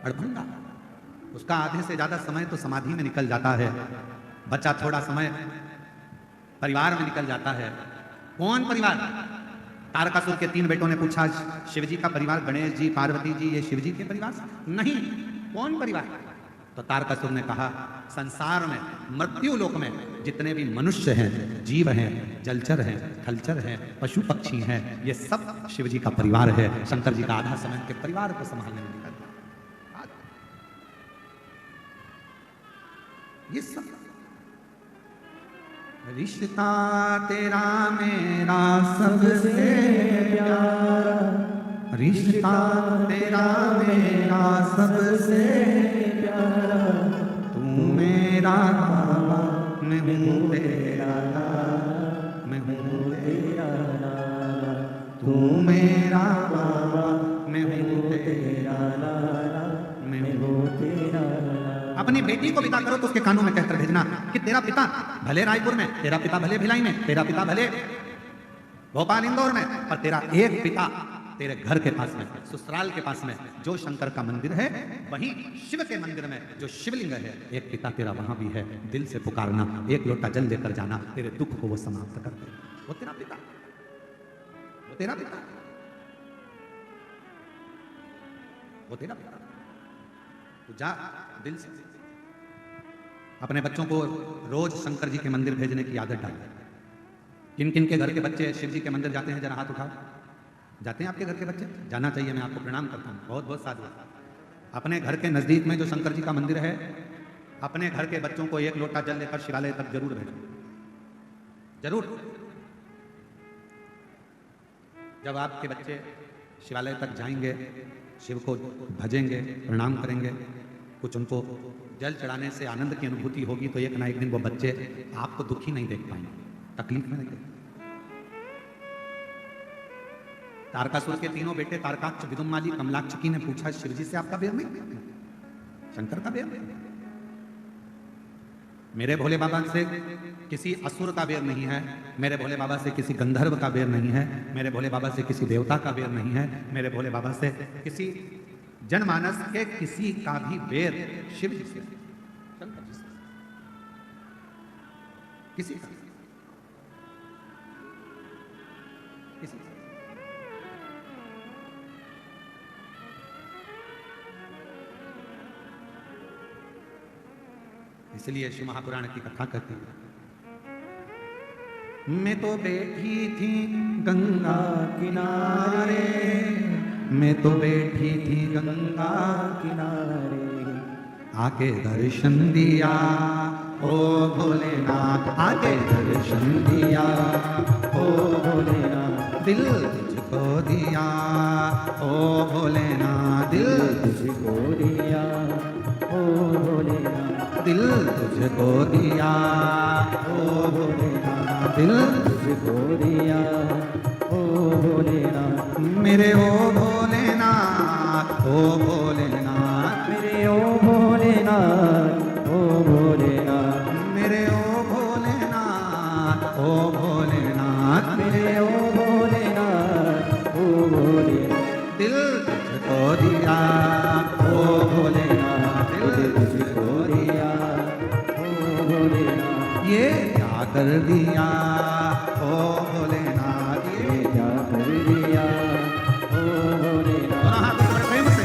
अड़भंगा। उसका आधे से ज्यादा समय तो समाधि में निकल जाता है, बच्चा थोड़ा समय परिवार में निकल जाता है। कौन परिवार? तारकासुर के तीन बेटों ने पूछा शिव जी का परिवार, गणेश जी, पार्वती जी, ये शिव जी के परिवार? नहीं। कौन परिवार? तो तारकासुर ने कहा संसार में, मृत्यु लोक में जितने भी मनुष्य हैं, जीव हैं, जलचर हैं, थलचर हैं, पशु पक्षी हैं, ये सब शिव जी का परिवार है। शंकर जी का आधा समय के परिवार को संभालने में निकलता है। ये सब रिश्ता तेरा मेरा सबसे प्यारा, रिश्ता तेरा मेरा सबसे प्यारा, तू मेरा बाबा, मैं हूँ तेरा लाला, मैं हूँ तेरा लाला, तू मेरा बाबा, मैं हूँ तेरा लाला, मैं हूँ तेरा लाला। अपनी बेटी को विदा करो तो उसके कानों में कहकर भेजना कि तेरा पिता भले रायपुर में, तेरा पिता भले भिलाई में, तेरा पिता भले भोपाल इंदौर में, पर तेरा एक पिता तेरे घर के पास में, ससुराल के पास में जो शंकर का मंदिर है, वहीं शिव के मंदिर में जो शिवलिंग है, एक पिता तेरा वहां भी है। दिल से पुकारना, एक लोटा जल लेकर जाना, तेरे दुख को वो समाप्त कर दे। वो तेरा पिता, वो तेरा पिता, वो तेरा पिता। तो जा दिल से। अपने बच्चों को रोज शंकर जी के मंदिर भेजने की आदत डाल। किन किन के घर के बच्चे शिव जी के मंदिर जाते हैं? जरा हाथ उठाओ। जाते हैं आपके घर के बच्चे? जाना चाहिए, मैं आपको प्रणाम करता हूँ, बहुत बहुत साधु। अपने घर के नजदीक में जो शंकर जी का मंदिर है, अपने घर के बच्चों को एक लोटा जल लेकर शिवालय तक जरूर भेजो, जरूर। जब आपके बच्चे शिवालय तक जाएंगे, शिव को भजेंगे, प्रणाम करेंगे, कुछ उनको जल चढ़ाने से आनंद की अनुभूति होगी, तो एक ना एक दिन वो बच्चे आपको दुखी नहीं देख पाएंगे, तकलीफ में नहीं देख। तारकासुर के तीनों बेटे तारकाक्ष, विदुम्माली, कमलाक्षकी ने पूछा शिव जी से आपका बेर नहीं, शंकर का बेर नहीं। मेरे भोले बाबा से किसी असुर का बेर नहीं है, मेरे भोले बाबा से किसी गंधर्व का बेर नहीं है, मेरे भोले बाबा से किसी देवता का बेर नहीं है, मेरे भोले बाबा से किसी जनमानस के किसी का भी बेर शिव जी से, शंकर जी से, किसी का, किसी से। इसलिए शिव महापुराण की कथा कहती है, मैं तो बैठी थी गंगा किनारे, मैं तो बैठी थी गंगा किनारे आके दर्शन दिया ओ भोलेनाथ, आके दर्शन दिया ओ भोलेनाथ, दिल तुझको दिया ओ भोलेनाथ, दिल तुझको दिया ओ भोलेनाथ, दिल तुझको दिया ओ भोलेनाथ, दिल तुझको दिया ओ भोलेनाथ, मेरे ओ भोलेनाथ, ओ भोलेनाथ, मेरे ओ भोलेनाथ, ओ भोलेनाथ, मेरे ओ भोलेनाथ, ओ भोलेनाथ, मेरे ओ भोलेनाथ, ओ भोलेनाथ, दिल तुझको दिया ओ भोलेनाथ, दिल तुझको दिया ओ भोलेनाथ, ये क्या कर दिया ओ भोलेनाथ, ये क्या कर दिया ओ भोलेनाथ। दोनों हाथ ऊपर प्रेम से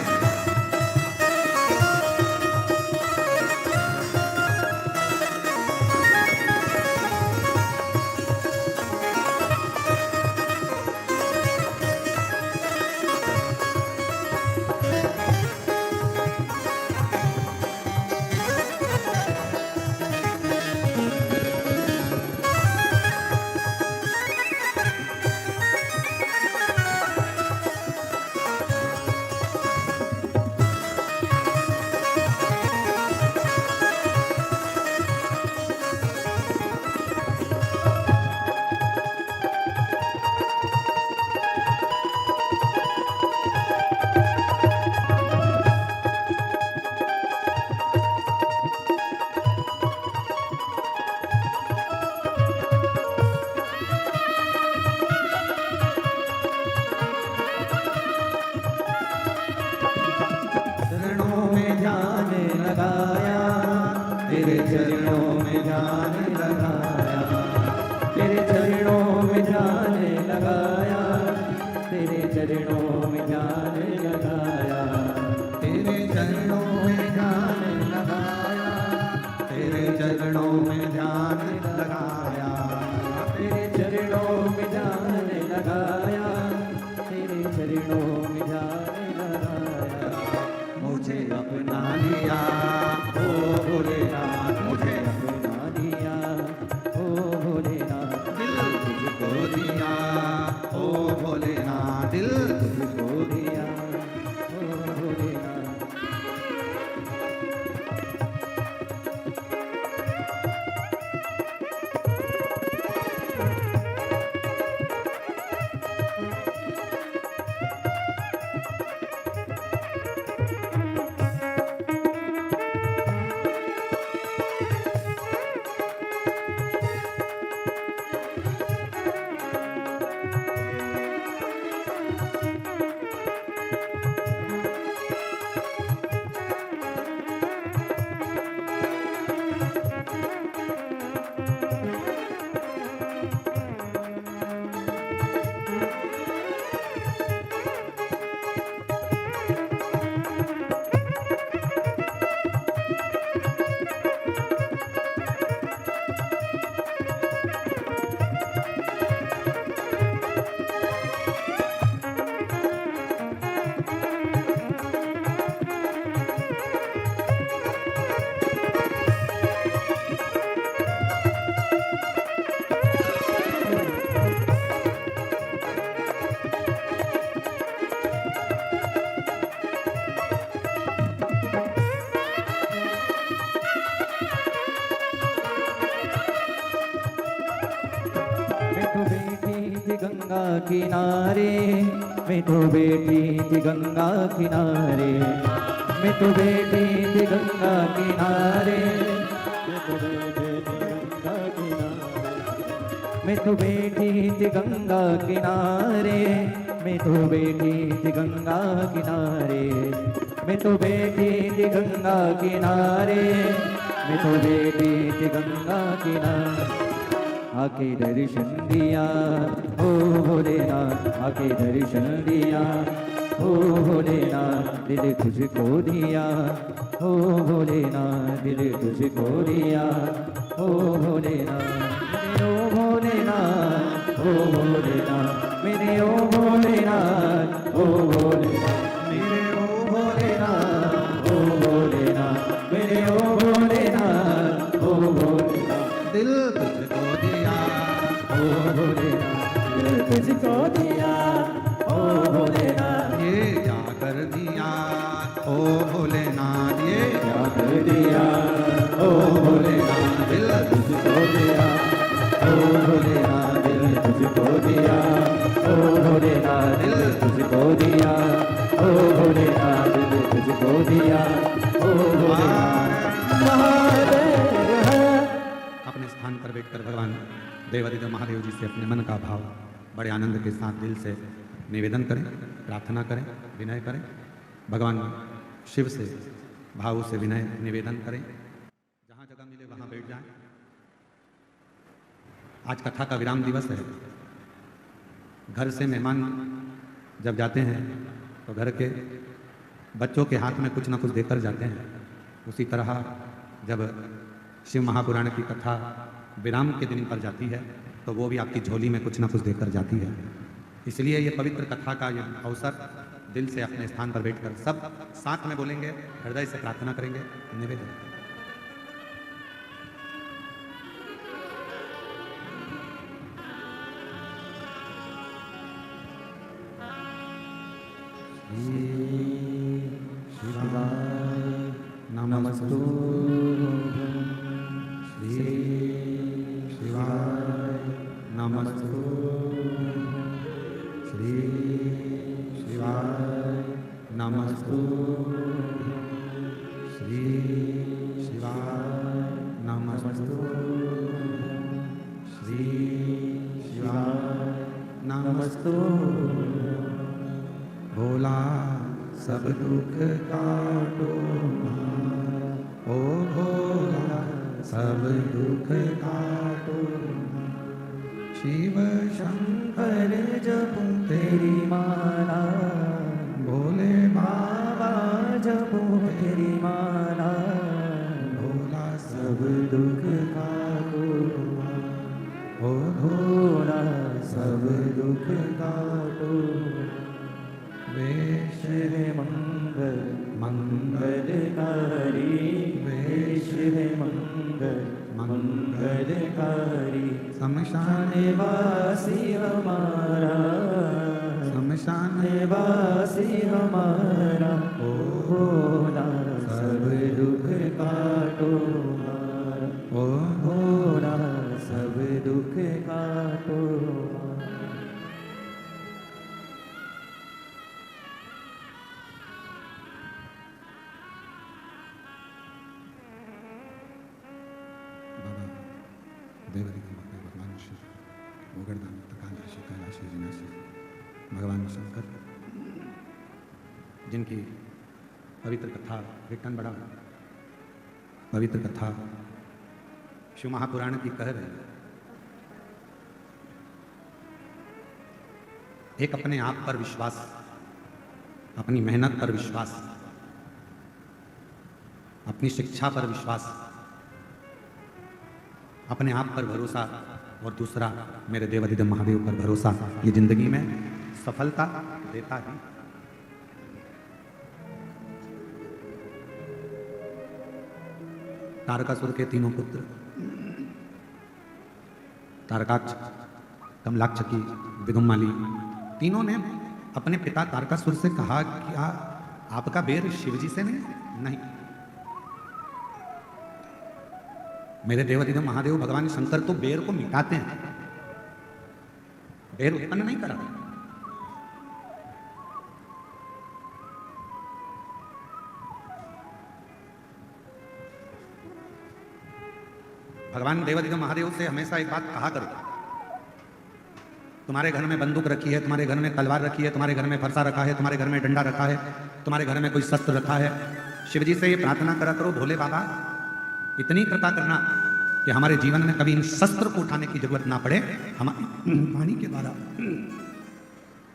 चरणों में ध्यान लगाया, तेरे चरणों में ध्यान लगाया, तेरे चरणों में ध्यान लगाया, तेरे चरणों में ध्यान लगाया, तेरे चरणों में ध्यान लगाया, तेरे चरणों में ध्यान लगाया, तेरे चरणों में ध्यान लगाया, तेरे चरणों में ध्यान लगाया, मुझे अपना लिया ओ भोलेनाथ, मुझे अपना दिया ओ भोलेनाथ, दिल तुझको दिया ओ भोलेनाथ, दिल तुझको दिया ओ भोलेनाथ। गंगा किनारे, मैं तो बैठी थी गंगा किनारे, मैं तो बैठी थी गंगा किनारे, मैं तो बैठी थी गंगा किनारे, मैं तो बैठी थी गंगा किनारे, मैं तो बैठी थी गंगा किनारे, मैं तो बैठी थी गंगा किनारे। आके दर्शन दिया ओ भोलेनाथ, आके दर्शन दिया ओ भोलेनाथ, दिल तुझको दिया ओ भोलेनाथ दिल तुझको दिया, ओ भोलेनाथ मेरे ओ भोलेनाथ, ओ भोलेनाथ मेरे ओ भोलेनाथ, ओ भोलेनाथ मेरे ओ भोलेनाथ, ओ भोलेनाथ मेरे ओ भोलेनाथ, ओ भोलेनाथ दिल तुझको दिया, ओ भोलेनाथ दिल तुझको दिया, ओ भोलेनाथ ये क्या कर दिया, ओ भोलेनाथ ये क्या कर दिया, ओ भोलेनाथ दिल तुझको दिया, ओ भोलेनाथ दिल तुझको दिया, ओ भोलेनाथ दिल तुझको दिया, ओ भोलेनाथ दिल तुझको दिया, ओ भोलेनाथ महादेव है। अपने स्थान पर बैठकर भगवान देवादिदेव महादेव जी से अपने मन का भाव बड़े आनंद के साथ दिल से निवेदन करें, प्रार्थना करें, विनय करें। भगवान शिव से भाव से विनय निवेदन करें। जहाँ जगह मिले वहाँ बैठ जाएं। आज कथा का विराम दिवस है। घर से मेहमान जब जाते हैं तो घर के बच्चों के हाथ में कुछ ना कुछ देकर जाते हैं। उसी तरह जब शिव महापुराण की कथा विराम के दिन पर जाती है तो वो भी आपकी झोली में कुछ ना कुछ देकर जाती है। इसलिए ये पवित्र कथा का ये अवसर दिल से अपने स्थान पर बैठकर सब साथ में बोलेंगे, हृदय से प्रार्थना करेंगे, निवेदन। शिवाय नमस्तु श्री शिवाय नमस्तु श्री शिवाय नमस्तु श्री शिवाय नमस्तु श्री शिवाय नमस्तु। भोला सब दुख काटो, ओ भोला सब दुख काटो। शिव शंकर जपू तेरी माला, भोले बाबा जपो तेरी माला, भोला सब दुख काटो, ओ भोला सब दुख काटो। वेश शिव मंगल मंगलकारी, मंगलकारी, शिव मंगल मंगलकारी। शमशान निवासी हमारा, शमशान निवासी हमारा, ओ भोला सब दुख काटो हमारा, ओ भोला सब दुख काटो। बाबा देवादिदेव भगवान शिव, गोगर्धन कालराशि कैलाशी विनाशी भगवान शंकर जिनकी पवित्र कथा कीर्तन बड़ा पवित्र कथा शिव महापुराण की कह रहे हैं। एक अपने आप पर विश्वास, अपनी मेहनत पर विश्वास, अपनी शिक्षा पर विश्वास, अपने आप पर भरोसा, और दूसरा मेरे देवादिदेव महादेव पर भरोसा, ये जिंदगी में सफलता देता है। तारकासुर के तीनों पुत्र तारकाक्ष, कमलाक्षकी, विदुम्माली, तीनों ने अपने पिता तारकासुर से कहा कि आपका बेर शिवजी से नहीं। मेरे देवादिदेव महादेव भगवान शंकर तो बेर को मिटाते हैं, बेर उत्पन्न नहीं करा। भगवान देवादिदेव महादेव से हमेशा एक बात कहा करो, तुम्हारे घर में बंदूक रखी है, तुम्हारे घर में तलवार रखी है, तुम्हारे घर में फरसा रखा है, तुम्हारे घर में डंडा रखा है, तुम्हारे घर में कोई शस्त्र रखा है, शिवजी से ये प्रार्थना करा करो, भोले बाबा इतनी कृपा करना कि हमारे जीवन में कभी इन शस्त्र को उठाने की जरूरत ना पड़े। हमारी वाणी के द्वारा,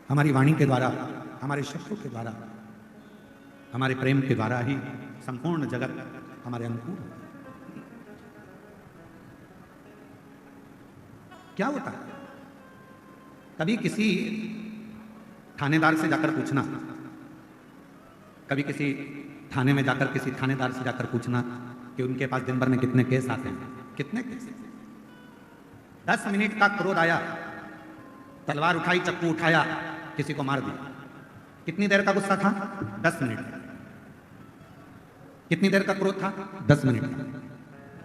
हमारी वाणी के द्वारा, हमारे शस्त्रों के द्वारा, हमारे प्रेम के द्वारा ही संपूर्ण जगत हमारे अनुकूल हो। क्या होता है, कभी किसी थानेदार से जाकर पूछना, कभी किसी थाने में जाकर किसी थानेदार से जाकर पूछना कि उनके पास दिन भर में कितने केस आते हैं, कितने केस। 10 मिनट का क्रोध आया, तलवार उठाई, चक्कू उठाया, किसी को मार दिया। कितनी देर का गुस्सा था? 10 मिनट। कितनी देर का क्रोध था? 10 मिनट।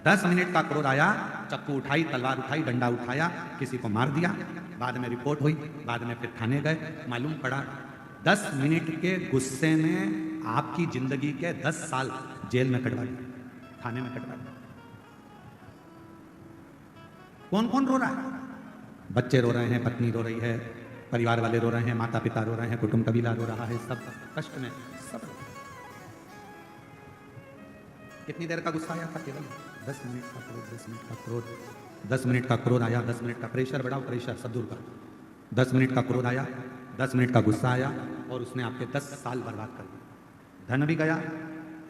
10 मिनट का क्रोध आया, चक्कू उठाई, तलवार उठाई, डंडा उठाया, किसी को मार दिया। बाद में रिपोर्ट हुई, बाद में फिर थाने गए, मालूम पड़ा 10 मिनट के गुस्से में आपकी जिंदगी के 10 साल जेल में कटवा दिए, थाने में कटवा दिए। कौन कौन रो रहा है? बच्चे रो रहे हैं, पत्नी रो रही है, परिवार वाले रो रहे हैं, माता पिता रो रहे हैं, कुटुंब कबीला रो रहा है, सब कष्ट में सब। कितनी देर का गुस्सा आया था? केवल 10 मिनट का क्रोध, 10 मिनट का क्रोध, 10 मिनट का क्रोध आया, 10 मिनट का प्रेशर बढ़ाओ, प्रेशर सब दूर कर। 10 मिनट का क्रोध आया, 10 मिनट का गुस्सा आया और उसने आपके 10 साल बर्बाद कर दिए। धन भी गया,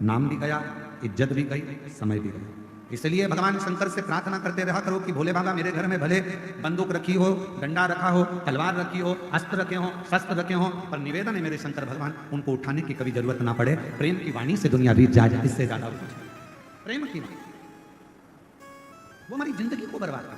नाम भी गया, इज्जत भी गई, समय भी गया। इसलिए भगवान शंकर से प्रार्थना करते रहा करो कि भोले बाबा मेरे घर में भले बंदूक रखी हो, डंडा रखा हो, तलवार रखी हो, अस्त्र रखे हो, शस्त्र रखे हो, पर निवेदन है मेरे शंकर भगवान उनको उठाने की कभी जरूरत ना पड़े। प्रेम की वाणी से दुनिया बीत जाए, इससे ज्यादा कुछ। प्रेम की वाणी वो हमारी जिंदगी को बर्बाद कर।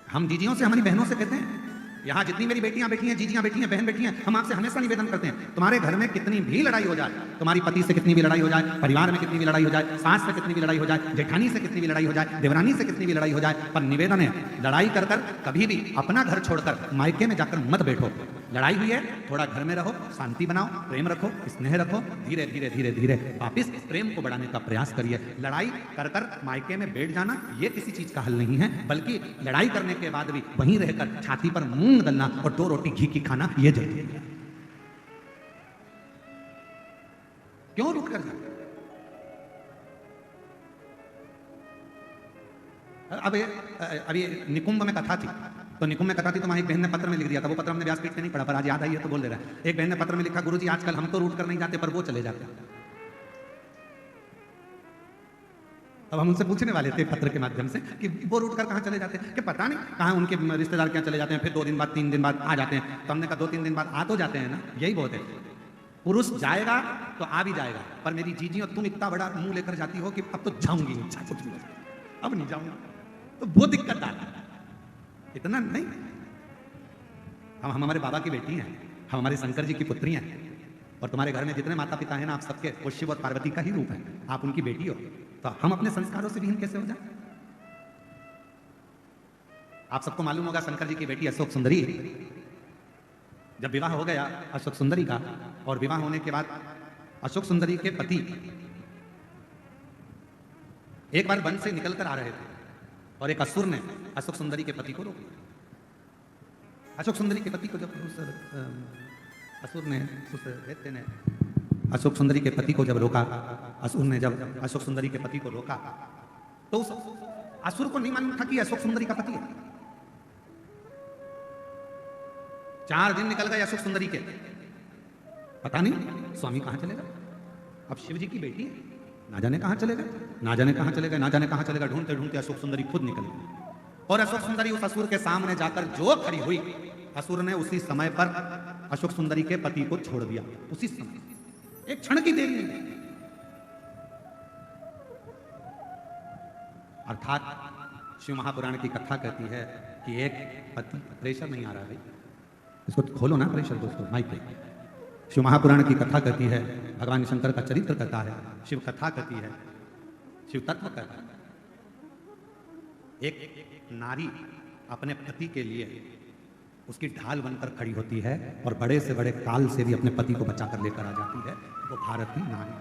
हम जीजियों से, हमारी बहनों से कहते हैं, यहाँ जितनी मेरी बेटियां बैठी हैं, जीजियां बैठी हैं, बहन बैठी हैं, हम आपसे हमेशा निवेदन करते हैं, तुम्हारे घर में कितनी भी लड़ाई हो जाए, तुम्हारी पति से कितनी भी लड़ाई हो जाए, परिवार में कितनी भी लड़ाई हो जाए, सास से कितनी भी लड़ाई हो जाए, जेठानी से कितनी भी लड़ाई हो जाए, देवरानी से कितनी भी लड़ाई हो जाए, पर निवेदन है लड़ाई कर कर कभी भी अपना घर छोड़कर मायके में जाकर मत बैठो। लड़ाई हुई है, थोड़ा घर में रहो, शांति बनाओ, प्रेम रखो, स्नेह रखो, धीरे धीरे धीरे धीरे वापिस प्रेम को बढ़ाने का प्रयास करिए। लड़ाई कर कर मायके में बैठ जाना ये किसी चीज का हल नहीं है, बल्कि लड़ाई करने के बाद भी वहीं रहकर छाती पर मूंग दलना और 2 रोटी घी की खाना ये जरूरी है। क्यों रुक कर जाते? अभी निकुंभ में कथा थी, तो निकुंभ में कथा थी तो वहां एक बहन ने पत्र में लिख दिया था, वो पत्र हमने व्यासपीठ पे नहीं पढ़ा, पर आज याद आई है तो बोल दे रहा है। एक बहन ने पत्र में लिखा, गुरुजी आजकल हम तो रूट कर नहीं जाते पर वो चले जाते हैं। अब हम उनसे पूछने वाले थे पत्र के माध्यम से कि वो रूट कर कहाँ चले जाते हैं, कि पता नहीं कहाँ उनके रिश्तेदार क्या चले जाते हैं, फिर 2 दिन बाद 3 दिन बाद आ जाते हैं। तो हमने कहा 2-3 दिन बाद आ तो जाते हैं ना, यही बहुत है। पुरुष जाएगा तो आ भी जाएगा, पर मेरी जीजी और तुम इतना बड़ा मुंह लेकर जाती हो कि अब तो जाऊंगी नहीं, चाहे कुछ भी हो जाए, अब नहीं जाऊंगा, तो वो दिक्कत आता है। इतना नहीं, हम हमारे बाबा की बेटी हैं, हम हमारे शंकर जी की पुत्री हैं, और तुम्हारे घर में जितने माता पिता हैं ना, आप सबके वो शिव और पार्वती का ही रूप है, आप उनकी बेटी हो, तो हम अपने संस्कारों से विहीन कैसे हो जाए? आप सबको मालूम होगा शंकर जी की बेटी अशोक सुंदरी, जब विवाह हो गया अशोक सुंदरी का, और विवाह होने के बाद अशोक सुंदरी के पति एक बार वन से निकल कर आ रहे थे और एक असुर ने अशोक सुंदरी के पति को रोक लिया। अशोक सुंदरी के पति को जब उस असुर ने, उस दैत्य ने अशोक सुंदरी के पति को जब रोका, असुर ने जब अशोक सुंदरी के पति को रोका, तो उस असुर को नहीं मालूम था कि अशोक सुंदरी का पति है। 4 दिन निकल गए अशोक सुंदरी के, पता नहीं स्वामी कहां चलेगा। अब शिव जी की बेटी है, ना जाने कहां चलेगा, ना जाने कहां चलेगा, ना जाने कहां चलेगा। ढूंढते ढूंढते अशोक सुंदरी खुद निकल गई, और अशोक सुंदरी उस असुर के सामने जाकर जो खड़ी हुई, असुर ने उसी समय पर अशोक सुंदरी के पति को छोड़ दिया, उसी समय, एक क्षण की देरी में। अर्थात शिव महापुराण की कथा कहती है कि एक पति, प्रेशर नहीं आ रहा भाई, इसको खोलो ना प्रेशर दोस्तों माइक पे। शिव महापुराण की कथा कहती है, भगवान शंकर का चरित्र कहता है, शिव कथा कहती है, शिव तत्व कहता है। एक नारी अपने पति के लिए उसकी ढाल बनकर खड़ी होती है और बड़े से बड़े काल से भी अपने पति को बचाकर लेकर आ जाती है। वो भारत की नारी,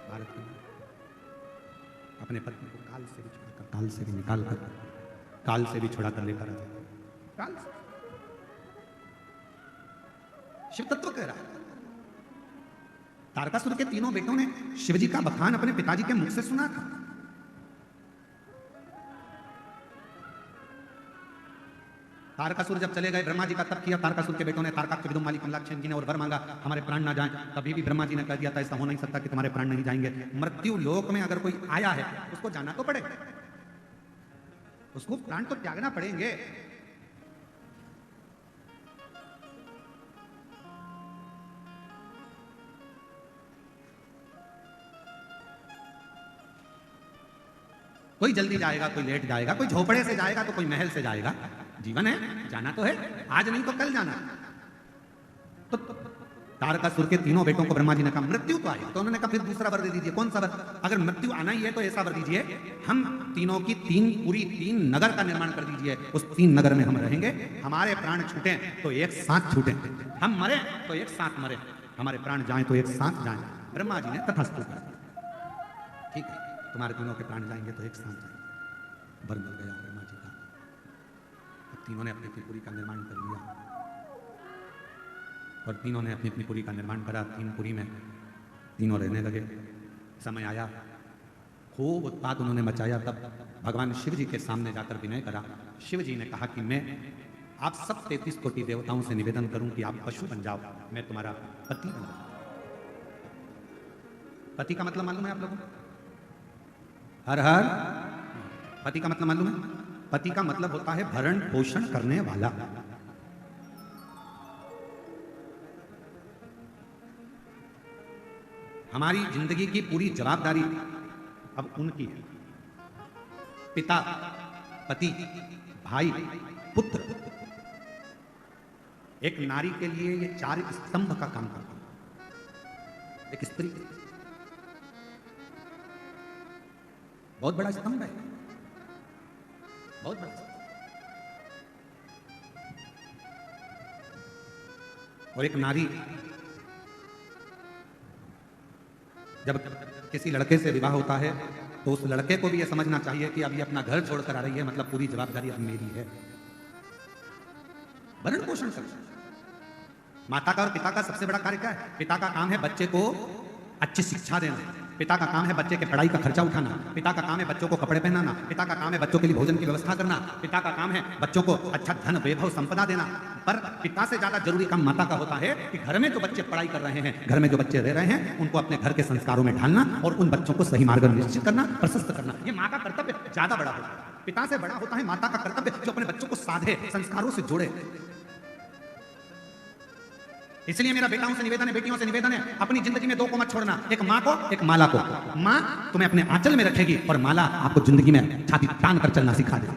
भारत की नारी अपने पति को काल से भी छुड़ाकर, काल से भी निकाल कर, काल से भी छुड़ाकर लेकर आ जाती है। काल से शिव तत्व कह रहा है। तारकासुर के 3 बेटों ने शिवजी का बखान अपने पिताजी के मुख से सुना था। तारकासुर जब चले गए, ब्रह्मा जी का तप किया, तारकासुर के बेटों ने तारकाक्ष विदुमाली कमलाक्षेन जी ने और वर मांगा हमारे प्राण ना जाएं, तभी भी ब्रह्मा जी ने कह दिया था ऐसा हो नहीं सकता कि तुम्हारे प्राण नहीं जाएंगे। मृत्यु लोक में अगर कोई आया है उसको जाना तो पड़ेगा, उसको प्राण तो त्यागना पड़ेंगे। कोई जल्दी जाएगा, कोई लेट जाएगा, कोई झोपड़े से जाएगा तो कोई महल से जाएगा। जीवन है, जाना तो है, आज नहीं तो कल जाना। तो तारकासुर के तीनों बेटों को ब्रह्मा जी ने कहा मृत्यु तो आई, तो उन्होंने कहा फिर दूसरा वर दे दीजिए। कौन सा वर? अगर मृत्यु आना ही है तो ऐसा वर दीजिए, हम तीनों की तीन नगर का निर्माण कर दीजिए, उस 3 नगर में हम रहेंगे, हमारे प्राण छूटे तो एक साथ छूटे, हम मरे तो एक साथ मरे, हमारे प्राण जाएं तो एक साथ जाएं। ब्रह्मा जी ने तथास्तु कर दिया। ठीक है, तुम्हारे तीनों के प्राण जाएंगे तो एक साथ जाएंगे। वर मिल गया ब्रह्मा जी का। अब तीनों ने अपनी अपनी पुरी का निर्माण कर लिया और तीनों ने अपनी अपनी पुरी का निर्माण करा। 3 पुरी में तीनों रहने लगे। समय आया, खूब उत्पात उन्होंने मचाया। तब भगवान शिव जी के सामने जाकर विनय करा। शिव जी ने कहा कि मैं आप सब 33 कोटि देवताओं से निवेदन करूं कि आप पशु बन जाओ, मैं तुम्हारा पति बन जाऊं। पति का मतलब मालूम है आप लोगों को? हर हर। पति का मतलब मालूम है? पति का मतलब होता है भरण पोषण करने वाला। हमारी जिंदगी की पूरी जवाबदारी अब उनकी है। पिता, पति, भाई, पुत्र। एक नारी के लिए ये 4 स्तंभ का काम करता है। एक स्त्री बहुत बड़ा स्तंभ है, बहुत बड़ा स्तंभ। और एक नारी जब किसी लड़के से विवाह होता है तो उस लड़के को भी यह समझना चाहिए कि अब ये अपना घर छोड़कर आ रही है, मतलब पूरी जवाबदारी अब मेरी है। भरण पोषण कर। माता का और पिता का सबसे बड़ा कार्य क्या है? पिता का काम है बच्चे को अच्छी शिक्षा देना, पिता का काम है बच्चे के पढ़ाई का खर्चा उठाना, पिता का काम है बच्चों को कपड़े पहनाना, पिता का काम है बच्चों के लिए भोजन की व्यवस्था करना, पिता का काम है बच्चों को अच्छा धन वैभव संपदा देना। पर पिता से ज्यादा जरूरी काम माता का होता है कि घर में जो बच्चे पढ़ाई कर रहे हैं, घर में जो बच्चे रह रहे हैं, उनको अपने घर के संस्कारों में ढालना और उन बच्चों को सही मार्ग निश्चित करना, प्रशस्त करना। ये माँ का कर्तव्य ज्यादा बड़ा होता है। पिता से बड़ा होता है माता का कर्तव्य, जो अपने बच्चों को साधे, संस्कारों से जोड़े। इसलिए मेरा बेटाओं से निवेदन है, बेटियों से निवेदन है, अपनी जिंदगी में 2 को मत छोड़ना, एक माँ को, एक माला को। माँ तुम्हें अपने आंचल में रखेगी और माला आपको जिंदगी में छाती तान कर चलना सिखा देगी।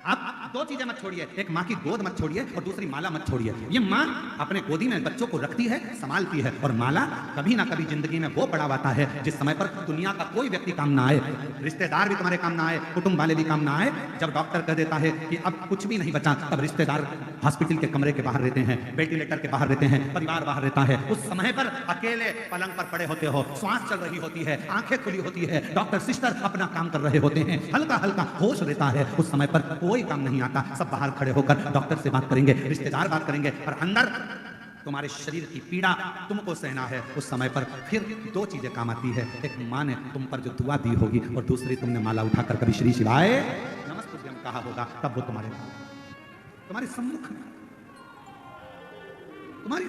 आप 2 चीजें मत छोड़िए, एक माँ की गोद मत छोड़िए और दूसरी माला मत छोड़िए। ये माँ अपने गोदी में बच्चों को रखती है, संभालती है, और माला कभी ना कभी जिंदगी में वो पड़ावाता है जिस समय पर दुनिया का कोई व्यक्ति काम ना आए, रिश्तेदार भी तुम्हारे काम ना आए, कुटुंब वाले भी काम ना आए। जब डॉक्टर कह देता है कि अब कुछ भी नहीं बचा, तब रिश्तेदार हॉस्पिटल के कमरे के बाहर रहते हैं, वेंटिलेटर के बाहर रहते हैं, परिवार बाहर रहता है। उस समय पर अकेले पलंग पर पड़े होते हो, श्वास चल रही होती है, आंखें खुली होती है, डॉक्टर सिस्टर अपना काम कर रहे होते हैं, हल्का हल्का होश रहता है। उस समय पर कोई काम नहीं आता, सब बाहर खड़े होकर डॉक्टर से बात करेंगे, रिश्तेदार बात करेंगे, और अंदर तुम्हारे शरीर की पीड़ा तुमको सहना है। उस समय पर फिर 2 चीजें काम आती है, एक माँ ने तुम पर जो दुआ दी होगी और दूसरी तुमने माला उठाकर कभी श्री शिवाय नमस्तुभ्यं कहा होगा, तब वो तुम्हारे सम्मुख में, तुम्हारी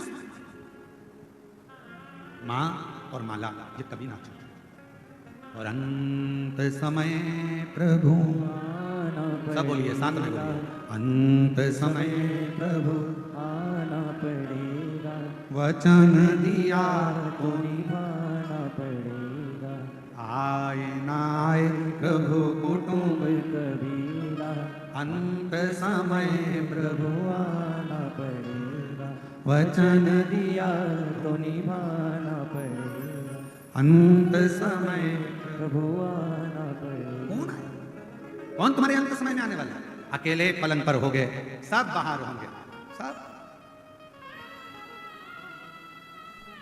माँ और माला ये कभी ना छोड़ो। और अंत समय प्रभु, सब बोलिए, साथ में बोलिए, अंत समय प्रभु आना पड़ेगा, वचन दिया तो निभाना पड़ेगा। आए ना आए प्रभु कुटुंब कबीरा, अंत समय प्रभु आना पड़ेगा, वचन दिया तो निभाना पड़ेगा। अंत समय प्रभु आना पड़ेगा। कौन है? कौन तुम्हारे अंत समय में आने वाला है? अकेले पलंग पर हो गए, सब बाहर होंगे, सब।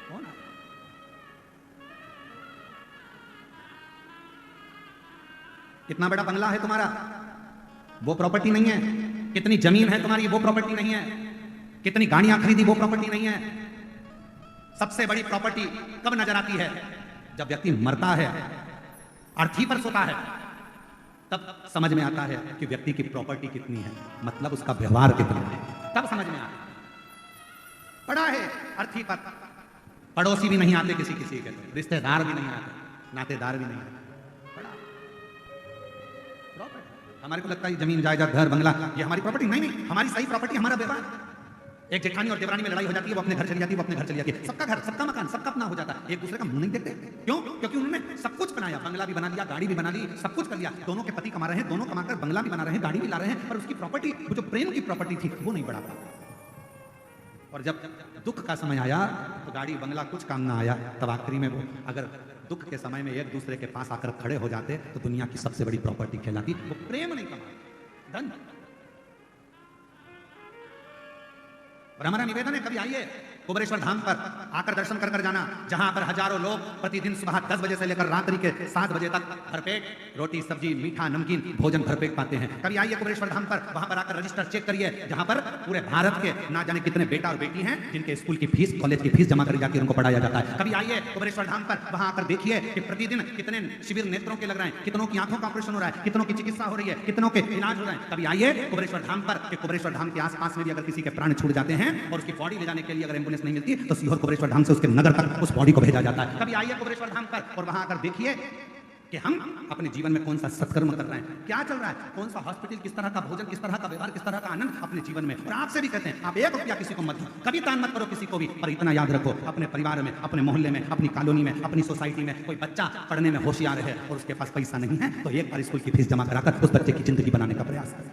कौन है? कितना बड़ा बंगला है तुम्हारा, वो प्रॉपर्टी नहीं है। कितनी जमीन है तुम्हारी, वो प्रॉपर्टी नहीं है। कितनी गाड़ियां खरीदी, वो प्रॉपर्टी नहीं है। सबसे बड़ी प्रॉपर्टी कब नजर आती है? जब व्यक्ति मरता है, अर्थी पर सोता है, तब समझ में आता है कि व्यक्ति की प्रॉपर्टी कितनी है, मतलब उसका व्यवहार कितना है, तब समझ में आता है। पड़ा है अर्थी पर, पड़ोसी भी नहीं आते किसी किसी के, तो रिश्तेदार भी नहीं आते, नातेदार भी नहीं आते, हमारे को लगता है जमीन जायदाद घर बंगला ये हमारी प्रॉपर्टी, नहीं नहीं, हमारी सही प्रॉपर्टी हमारा व्यवहार। एक जेठानी और देवरानी में लड़ाई हो जाती है, वो अपने घर चली जाती है, वो अपने घर चली जाती है, सबका घर सबका मकान सबका अपना हो जाता है, एक दूसरे का मुंह नहीं देखते। क्यों? क्योंकि उन्होंने सब कुछ बनाया, बंगला भी बना लिया, गाड़ी भी बना ली, सब कुछ कर लिया, दोनों के पति कमा रहे हैं, दोनों कमाकर बंगला भी बना रहे हैं, गाड़ी भी ला रहे हैं, पर उसकी प्रॉपर्टी, वो जो प्रेम की प्रॉपर्टी थी वो नहीं बढ़ा पाता। और जब दुख का समय आया तो गाड़ी बंगला कुछ काम ना आया, तब आखिरी में वो अगर दुख के समय में एक दूसरे के पास आकर खड़े हो जाते तो दुनिया की सबसे बड़ी प्रॉपर्टी कहलाती, वो प्रेम नहीं कमा, धन। और हमारा निवेदन है, कभी आइए कुबेरेश्वर धाम पर आकर दर्शन कर जाना, जहां पर हजारों लोग प्रतिदिन सुबह 10 बजे से लेकर रात्रि के 7 बजे तक भरपेट रोटी सब्जी मीठा नमकीन भोजन भरपेट पाते हैं। कभी आइए कुबेरेश्वर धाम पर, वहां पर आकर रजिस्टर चेक करिए, जहां पर पूरे भारत के ना जाने कितने बेटा और बेटी हैं जिनके स्कूल की फीस कॉलेज की फीस जमा कर जाकर उनको पढ़ाया जाता है। कभी आइए कुबेरेश्वर धाम पर, वहां आकर देखिए कि प्रतिदिन कितने शिविर नेत्रों के लग रहे हैं, कितनों की आंखों का ऑपरेशन हो रहा है, कितनों की चिकित्सा हो रही है, कितनों के इलाज हो रहे हैं। कभी आइए कुबेरेश्वर धाम पर, कि कुबेरेश्वर धाम के आसपास में भी अगर किसी के प्राण छूट जाते हैं और उसकी बॉडी ले जाने के लिए अगर एम्बुलेंस नहीं मिलती तो सीहोर कुबेरेश्वर धाम से उसके नगर तक उस बॉडी को भेजा जाता है। कभी आइए कुबेरेश्वर धाम पर और वहां आकर देखिए कि हम अपने जीवन में कौन सा सत्कर्म कर रहे हैं, क्या चल रहा है, कौन सा हॉस्पिटल, किस तरह का भोजन, किस तरह का व्यवहार, किस तरह का आनंद अपने जीवन में। और आपसे भी कहते हैं, आप 1 रुपया किसी को मत दो, कभी दान मत करो किसी को भी, पर इतना याद रखो, अपने परिवार में, अपने मोहल्ले में, अपनी कॉलोनी में, अपनी सोसाइटी में कोई बच्चा पढ़ने में होशियार है और उसके पास पैसा नहीं है तो एक बार स्कूल की फीस जमा कराकर उस बच्चे की जिंदगी बनाने का प्रयास करें।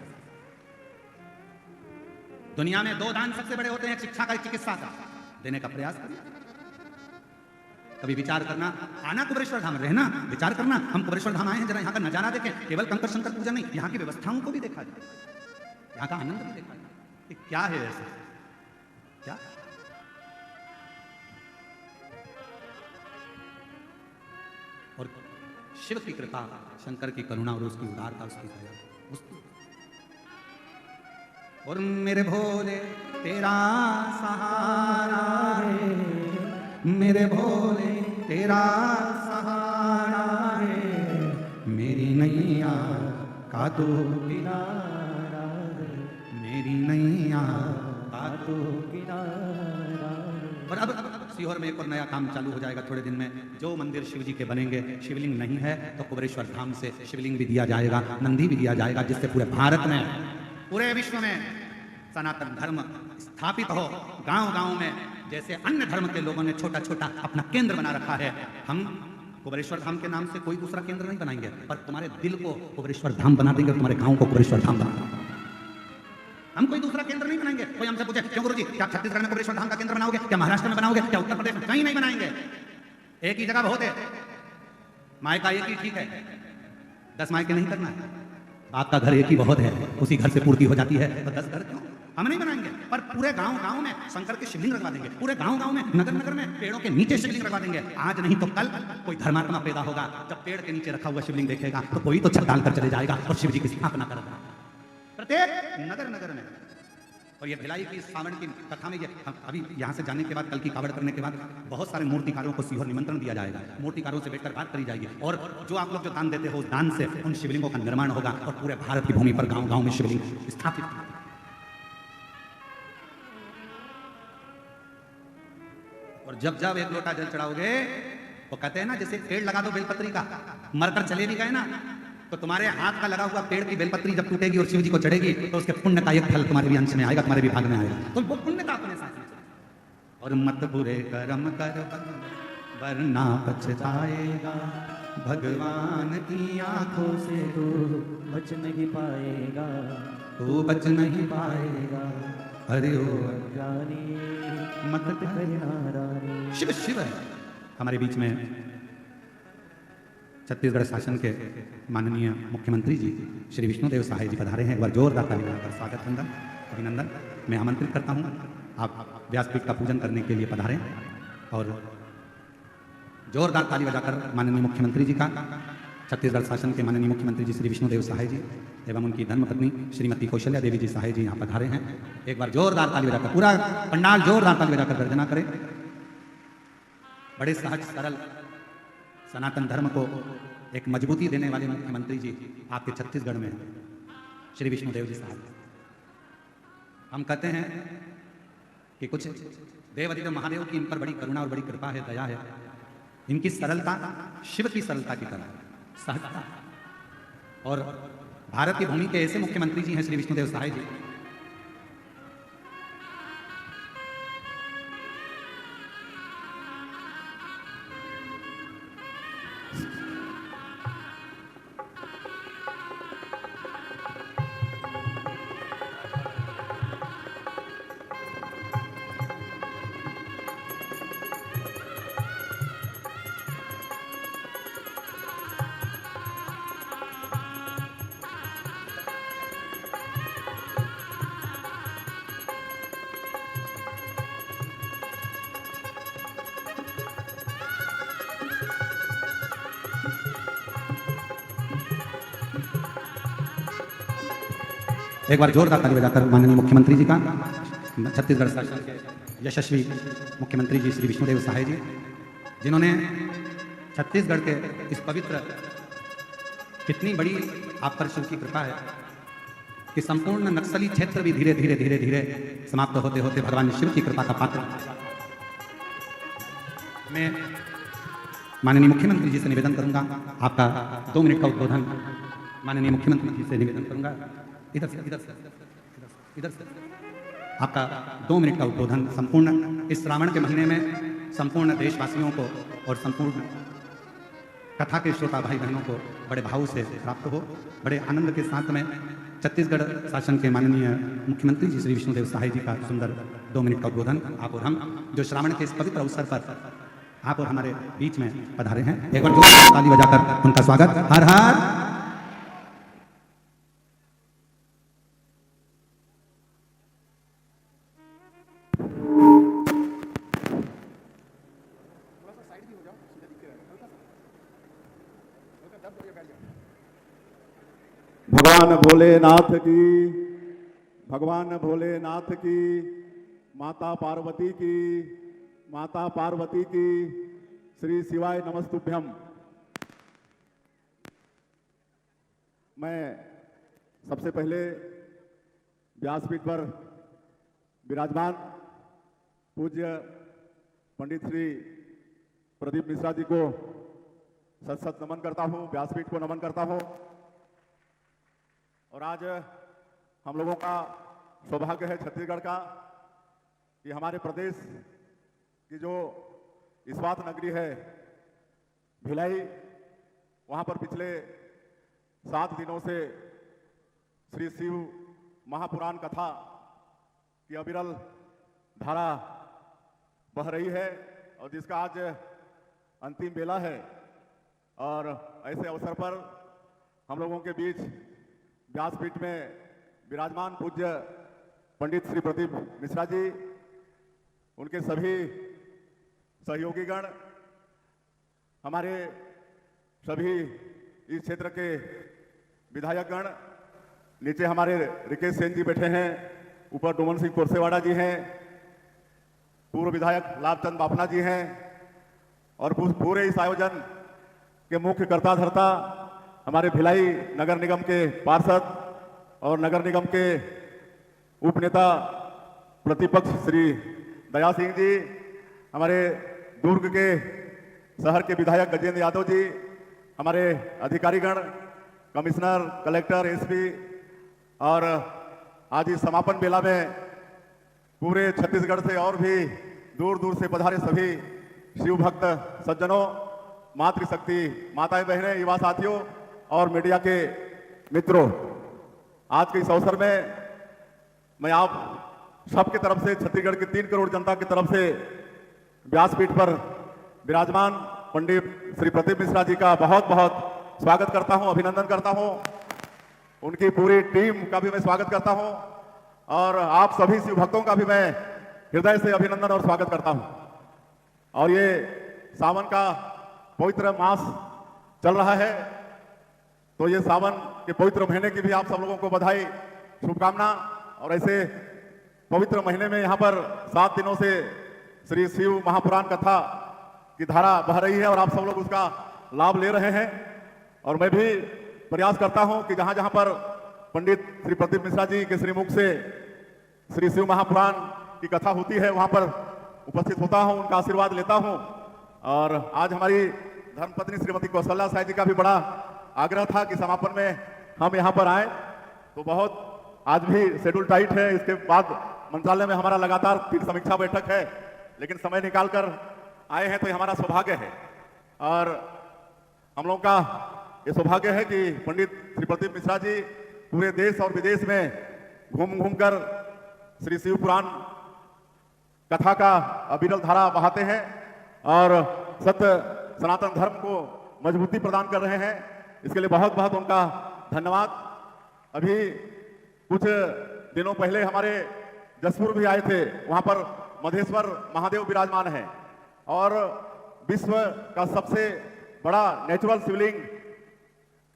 दुनिया में 2 दान सबसे बड़े होते हैं, शिक्षा का, चिकित्सा का, देने का प्रयास करिए। कभी विचार करना, आना कुबेरेश्वर धाम, रहना, विचार करना, हम कुबेरेश्वर धाम आए हैं, जरा यहाँ का नजारा देखें, केवल कंकर शंकर पूजा नहीं, यहाँ की व्यवस्थाओं को भी देखा जाए, यहाँ का आनंद भी देखा जाए कि क्या है ऐसा, क्या और शिव की कृपा, शंकर की करुणा और उसकी उदारता, उसकी दया, और मेरे भोले तेरा सहारा है, मेरे भोले तेरा सहारा है, मेरी नैया का तो किनारा है, मेरी नैया का तो किनारा। और अब सीहोर में एक और नया काम चालू हो जाएगा थोड़े दिन में, जो मंदिर शिव जी के बनेंगे, शिवलिंग नहीं है तो कुबेरेश्वर धाम से शिवलिंग भी दिया जाएगा, नंदी भी दिया जाएगा, जिससे पूरे भारत में, पूरे विश्व में सनातन धर्म स्थापित हो। गांव-गांव में जैसे अन्य धर्म के लोगों ने छोटा छोटा अपना केंद्र बना रखा है, हम कुबेरेश्वर धाम के नाम से कोई दूसरा केंद्र नहीं बनाएंगे, पर तुम्हारे दिल को कुबेरेश्वर धाम बना देंगे, तुम्हारे गांव को कुबेरेश्वर धाम बना देंगे। हम कोई दूसरा केंद्र नहीं बनाएंगे। कोई हमसे पूछे, क्यों गुरुजी, क्या छत्तीसगढ़ में कुबेरेश्वर धाम का केंद्र बनाओगे, क्या महाराष्ट्र में बनाओगे, क्या उत्तर प्रदेश में? कहीं नहीं बनाएंगे। एक ही जगह बहुत है, मायका एक ही ठीक है, 10 मायके नहीं करना है। बाप का घर एक ही बहुत है, उसी घर से पूर्ति हो जाती है, तो 10 घर क्यों? हम नहीं बनाएंगे, पर पूरे गांव-गांव में शंकर के शिवलिंग रखवा देंगे, पूरे गांव-गांव में, नगर-नगर में पेड़ों के नीचे शिवलिंग रखवा देंगे। आज नहीं तो कल कोई धर्मात्मा पैदा होगा, जब पेड़ के नीचे रखा हुआ शिवलिंग देखेगा तो कोई तो छत डालकर चले जाएगा और शिव जी की स्थापना करेगा प्रत्येक नगर-नगर में। और ये भिलाई की सावन की कथा में, ये अभी यहाँ से जाने के बाद, कल की कावड़ करने के बाद, बहुत सारे मूर्तिकारों को सीहोर निमंत्रण दिया जाएगा, मूर्तिकारों से बैठकर बात करी जाएगी, और जो आप लोग जो दान देते हो उस दान से उन शिवलिंगों का निर्माण होगा और पूरे भारत की भूमि पर गांव-गांव में शिवलिंग स्थापित होगा। और जब जब एक लोटा जल चढ़ाओगे तो कहते हैं ना, जैसे पेड़ लगा दो बेलपत्री का, मरकर चले भी गए ना, तो तुम्हारे हाथ का लगा हुआ पेड़ की बेलपत्री जब टूटेगी और शिव जी को चढ़ेगी तो उसके पुण्य का एक फल तुम्हारे भी अंश में आएगा, तुम्हारे भी भाग में आएगा, तो वो पुण्य का अपने साथ में। और मत बुरे कर्म कर वरना पछताएगा, भगवान की आंखों से तू बच नहीं पाएगा, तू बच नहीं पाएगा, अरे ओ अज्ञानी मत करना। शिव शिव है। हमारे बीच में छत्तीसगढ़ शासन के माननीय मुख्यमंत्री जी श्री विष्णुदेव साहे जी पधारे हैं। एक बार जोरदार ताली बजाकर स्वागत, वंदन, अभिनंदन। मैं आमंत्रित करता हूं, आप व्यासपीठ का पूजन करने के लिए पधारें और जोरदार ताली बजाकर माननीय मुख्यमंत्री जी का, छत्तीसगढ़ शासन के माननीय मुख्यमंत्री जी श्री विष्णुदेव साहे जी एवं उनकी धर्मपत्नी श्रीमती कौशल्या देवी जी साहे जी यहाँ पधारे हैं। एक बार जोरदार ताली बजाकर, पूरा पंडाल जोरदार ताली बजाकर गर्जना करें। बड़े सहज सरल सनातन धर्म को एक मजबूती देने वाले मुख्यमंत्री जी आपके छत्तीसगढ़ में हैं, श्री विष्णुदेव जी साहब। हम कहते हैं कि कुछ देव अधिदेव महादेव की इन पर बड़ी करुणा और बड़ी कृपा है, दया है। इनकी सरलता शिव की सरलता की तरह सहजता। और भारत की भूमि के ऐसे मुख्यमंत्री जी हैं श्री विष्णुदेव साय जी, एक बार जोरदार ताली बजाकर माननीय मुख्यमंत्री जी का, छत्तीसगढ़ शासन के यशस्वी मुख्यमंत्री जी श्री विष्णुदेव साय जी, जिन्होंने छत्तीसगढ़ के इस पवित्र, कितनी बड़ी आप पर शिव की कृपा है कि संपूर्ण नक्सली क्षेत्र भी धीरे धीरे धीरे धीरे समाप्त होते होते भगवान शिव की कृपा का पात्र। मैं माननीय मुख्यमंत्री जी से निवेदन करूंगा, आपका 2 मिनट का उद्बोधन माननीय मुख्यमंत्री जी से निवेदन करूंगा। इधर से इधर से इधर से आपका 2 मिनट का उद्बोधन संपूर्ण इस श्रावण के महीने में संपूर्ण देशवासियों को और संपूर्ण कथा के श्रोता भाई बहनों को बड़े भाव से प्राप्त हो। बड़े आनंद के साथ में छत्तीसगढ़ शासन के माननीय मुख्यमंत्री जी श्री विष्णुदेव साय जी का सुंदर 2 मिनट का उद्बोधन आप और हम, जो श्रावण के इस पवित्र अवसर पर आप और हमारे बीच में पधारे हैं, एक बार जोरदार ताली बजाकर उनका स्वागत। हर हर भगवान भोलेनाथ की, भगवान भोलेनाथ की, माता पार्वती की, माता पार्वती की, श्री शिवाय नमस्तुभ्यम। मैं सबसे पहले व्यासपीठ पर विराजमान पूज्य पंडित श्री प्रदीप मिश्रा जी को सत सत नमन करता हूँ, व्यासपीठ को नमन करता हूँ। और आज हम लोगों का सौभाग्य है छत्तीसगढ़ का कि हमारे प्रदेश की जो इस्पात नगरी है भिलाई, वहाँ पर पिछले 7 दिनों से श्री शिव महापुराण कथा की अविरल धारा बह रही है और जिसका आज अंतिम बेला है। और ऐसे अवसर पर हम लोगों के बीच व्यासपीठ में विराजमान पूज्य पंडित श्री प्रदीप मिश्रा जी, उनके सभी सहयोगीगण, हमारे सभी इस क्षेत्र के विधायकगण, नीचे हमारे रिकेश सेन जी बैठे हैं, ऊपर डोमन सिंह कोरसेवाड़ा जी हैं, पूर्व विधायक लाभचंद बाफना जी हैं और पूरे इस आयोजन के मुख्य कर्ता धर्ता हमारे भिलाई नगर निगम के पार्षद और नगर निगम के उपनेता प्रतिपक्ष श्री दया सिंह जी, हमारे दुर्ग के शहर के विधायक गजेंद्र यादव जी, हमारे अधिकारीगण, कमिश्नर, कलेक्टर, एसपी और आज इस समापन बेला में पूरे छत्तीसगढ़ से और भी दूर दूर से पधारे सभी शिव भक्त सज्जनों, मातृशक्ति माताएं, बहनें, युवा साथियों और मीडिया के मित्रों, आज के इस अवसर में मैं आप सबकी तरफ से, छत्तीसगढ़ की 3 करोड़ जनता की तरफ से व्यासपीठ पर विराजमान पंडित श्री प्रदीप मिश्रा जी का बहुत बहुत स्वागत करता हूं, अभिनंदन करता हूं। उनकी पूरी टीम का भी मैं स्वागत करता हूं और आप सभी शिव भक्तों का भी मैं हृदय से अभिनंदन और स्वागत करता हूं। और ये सावन का पवित्र मास चल रहा है, तो ये सावन के पवित्र महीने की भी आप सब लोगों को बधाई, शुभकामना। और ऐसे पवित्र महीने में यहाँ पर 7 दिनों से श्री शिव महापुराण कथा की धारा बह रही है और आप सब लोग उसका लाभ ले रहे हैं। और मैं भी प्रयास करता हूं कि जहां जहां पर पंडित श्री प्रदीप मिश्रा जी के श्रीमुख से श्री शिव महापुराण की कथा होती है वहां पर उपस्थित होता हूं, उनका आशीर्वाद लेता हूं। और आज हमारी धर्मपत्नी श्रीमती कौशल्या साई जी का भी बड़ा आग्रह था कि समापन में हम यहाँ पर आए, तो बहुत आज भी शेड्यूल टाइट है। इसके बाद मंत्रालय में हमारा लगातार 3 समीक्षा बैठक है, लेकिन समय निकालकर आए हैं तो ये हमारा सौभाग्य है। और हम लोगों का ये सौभाग्य है कि पंडित श्री प्रदीप मिश्रा जी पूरे देश और विदेश में घूम घूम कर श्री शिव पुराण कथा का अविरल धारा बहाते हैं और सत्य सनातन धर्म को मजबूती प्रदान कर रहे हैं। इसके लिए बहुत बहुत उनका धन्यवाद। अभी कुछ दिनों पहले हमारे जसपुर भी आए थे, वहां पर मधेश्वर महादेव विराजमान हैं और विश्व का सबसे बड़ा नेचुरल शिवलिंग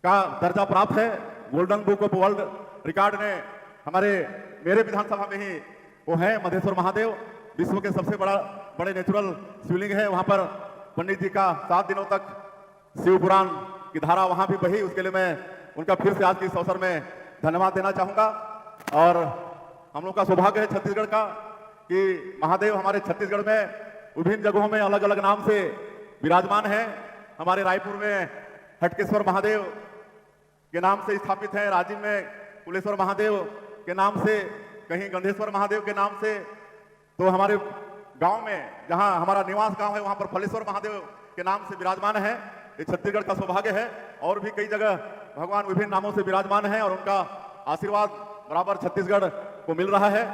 का दर्जा प्राप्त है। Golden book of world record ने मेरे विधानसभा में ही वो है मधेश्वर महादेव, विश्व के सबसे बड़े नेचुरल शिवलिंग है। वहां पर पंडित जी का 7 दिनों तक शिव पुराण की धारा वहां भी बही। उसके लिए मैं उनका फिर से आज के इस अवसर में धन्यवाद देना चाहूंगा। और हम लोग का सौभाग्य है छत्तीसगढ़ का कि महादेव हमारे छत्तीसगढ़ में विभिन्न जगहों में अलग अलग नाम से विराजमान है। हमारे रायपुर में हटकेश्वर महादेव के नाम से स्थापित है, रांची में कुलेश्वर महादेव के नाम से, कहीं गंधेश्वर महादेव के नाम से, तो हमारे गांव में जहां हमारा निवास गांव है वहां पर फलेश्वर महादेव के नाम से विराजमान है। ये छत्तीसगढ़ का सौभाग्य है। और भी कई जगह भगवान विभिन्न नामों से विराजमान है और उनका आशीर्वाद बराबर छत्तीसगढ़ को मिल रहा है।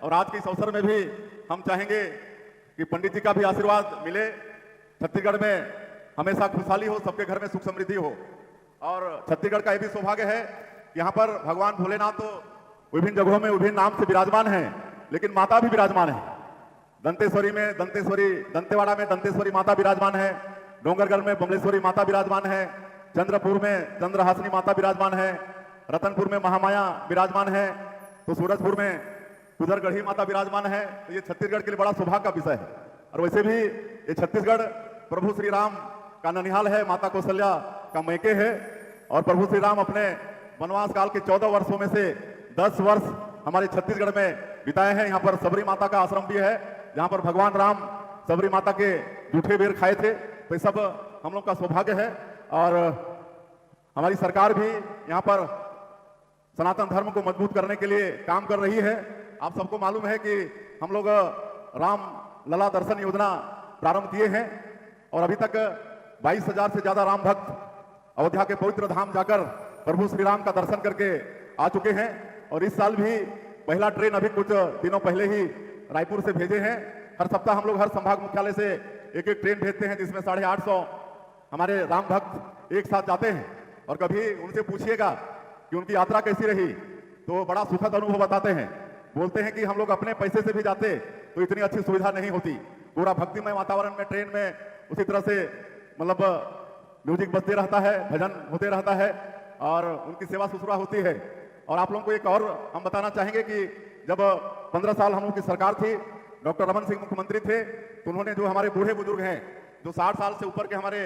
और आज के इस अवसर में भी हम चाहेंगे कि पंडित जी का भी आशीर्वाद मिले, छत्तीसगढ़ में हमेशा खुशहाली हो, सबके घर में सुख समृद्धि हो। और छत्तीसगढ़ का यह भी सौभाग्य है, यहाँ पर भगवान भोलेनाथ तो विभिन्न जगहों में विभिन्न नाम से विराजमान है, लेकिन माता भी विराजमान है। दंतेश्वरी में दंतेवाड़ा में दंतेश्वरी माता विराजमान है, डोंगरगढ़ में बमलेश्वरी माता विराजमान है, चंद्रपुर में चंद्रहासिनी माता विराजमान है, रतनपुर में महामाया विराजमान है, तो सूरजपुर में कुदरगढ़ी माता विराजमान है। तो ये छत्तीसगढ़ के लिए बड़ा सौभाग्य का विषय है। और वैसे भी ये छत्तीसगढ़ प्रभु श्री राम का ननिहाल है, माता कौशल्या का मैके है। और प्रभु श्री राम अपने वनवास काल के 14 वर्षों में से 10 वर्ष हमारे छत्तीसगढ़ में बिताए हैं। यहाँ पर सबरी माता का आश्रम भी है, जहाँ पर भगवान राम सबरी माता के जूठे बेर खाए थे। तो ये सब हम लोग का सौभाग्य है। और हमारी सरकार भी यहाँ पर सनातन धर्म को मजबूत करने के लिए काम कर रही है। आप सबको मालूम है कि हम लोग राम लला दर्शन योजना प्रारंभ किए हैं और अभी तक 22,000 से ज्यादा राम भक्त अयोध्या के पवित्र धाम जाकर प्रभु श्री राम का दर्शन करके आ चुके हैं। और इस साल भी पहला ट्रेन अभी कुछ दिनों पहले ही रायपुर से भेजे हैं। हर सप्ताह हम लोग हर संभाग मुख्यालय से एक ट्रेन भेजते हैं, जिसमें 850 हमारे राम भक्त एक साथ जाते हैं। और कभी उनसे पूछिएगा कि उनकी यात्रा कैसी रही, तो बड़ा सुखद अनुभव बताते हैं। बोलते हैं कि हम लोग अपने पैसे से भी जाते तो इतनी अच्छी सुविधा नहीं होती। पूरा भक्तिमय वातावरण में ट्रेन में उसी तरह से मतलब म्यूजिक बजते रहता है, भजन होते रहता है और उनकी सेवा शुश्रूषा होती है। और आप लोगों को एक और हम बताना चाहेंगे कि जब 15 साल हम लोग की सरकार थी, डॉक्टर रमन सिंह मुख्यमंत्री थे, तो उन्होंने जो हमारे बूढ़े बुजुर्ग हैं, जो 60 साल से ऊपर के हमारे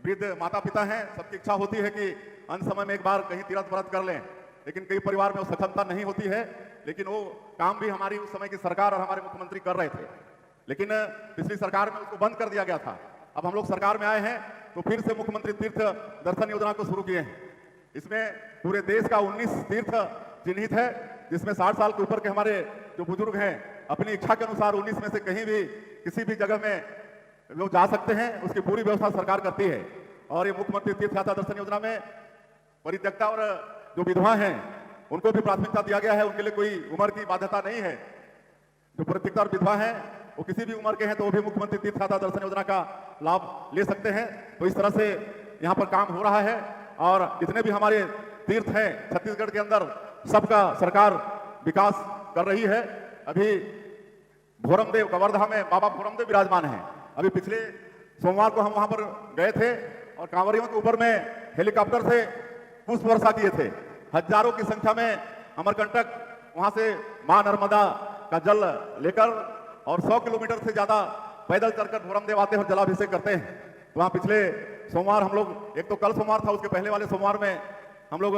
वृद्ध माता पिता हैं, सबकी इच्छा होती है कि अंत समय में एक बार कहीं तीर्थ व्रत कर लें, लेकिन कई परिवार में वो सक्षमता नहीं होती है। लेकिन वो काम भी हमारी उस समय की सरकार और हमारे मुख्यमंत्री कर रहे थे, लेकिन पिछली सरकार में उसको बंद कर दिया गया था। अब हम लोग सरकार में आए हैं तो फिर से मुख्यमंत्री तीर्थ दर्शन योजना को शुरू किए हैं। इसमें पूरे देश का 19 तीर्थ चिन्हित है, जिसमें 60 साल के ऊपर के हमारे जो बुजुर्ग हैं अपनी इच्छा के अनुसार 19 में से कहीं भी किसी भी जगह में लोग जा सकते हैं। उसकी पूरी व्यवस्था सरकार करती है। और ये मुख्यमंत्री तीर्थ यात्रा दर्शन योजना में परित्यक्ता और जो विधवा हैं उनको भी प्राथमिकता दिया गया है। उनके लिए कोई उम्र की बाध्यता नहीं है। जो परित्यक्ता और विधवा हैं वो किसी भी उम्र के हैं तो वो भी मुख्यमंत्री तीर्थ यात्रा दर्शन योजना का लाभ ले सकते हैं। तो इस तरह से यहाँ पर काम हो रहा है। और जितने भी हमारे तीर्थ हैं छत्तीसगढ़ के अंदर, सबका सरकार विकास कर रही है। अभी भोरमदेव कवर्धा में बाबा भोरमदेव विराजमान हैं। अभी पिछले सोमवार को हम वहां पर गए थे और कांवरियों के ऊपर में हेलीकॉप्टर से पुष्प वर्षा किए थे। हजारों की संख्या में अमरकंटक वहां से मां नर्मदा का जल लेकर और 100 किलोमीटर से ज्यादा पैदल चलकर भोरमदेव आते हैं और जलाभिषेक करते हैं। तो वहां पिछले सोमवार हम लोग, एक तो कल सोमवार था, उसके पहले वाले सोमवार में हम लोग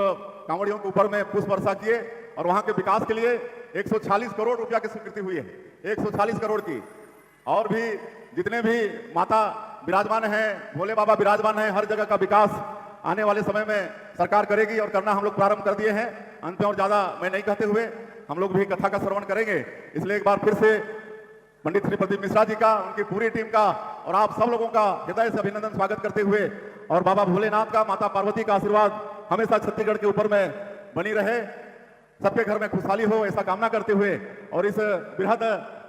कांवड़ियों के ऊपर में पुष्प वर्षा किए और वहां के विकास के लिए 140 करोड़ रुपया की स्वीकृति हुई है, 140 करोड़ की। और भी जितने भी माता विराजमान हैं, भोले बाबा विराजमान हैं, हर जगह का विकास आने वाले समय में सरकार करेगी और करना हम लोग प्रारंभ कर दिए हैं। अंत में और ज्यादा मैं नहीं कहते हुए हम लोग भी कथा का श्रवण करेंगे। इसलिए एक बार फिर से पंडित श्री प्रदीप मिश्रा जी का, उनकी पूरी टीम का और आप सब लोगों का हृदय से अभिनंदन स्वागत करते हुए, और बाबा भोलेनाथ का, माता पार्वती का आशीर्वाद हमेशा छत्तीसगढ़ के ऊपर में बनी रहे, सबके घर में खुशहाली हो, ऐसा कामना करते हुए और इस बृहद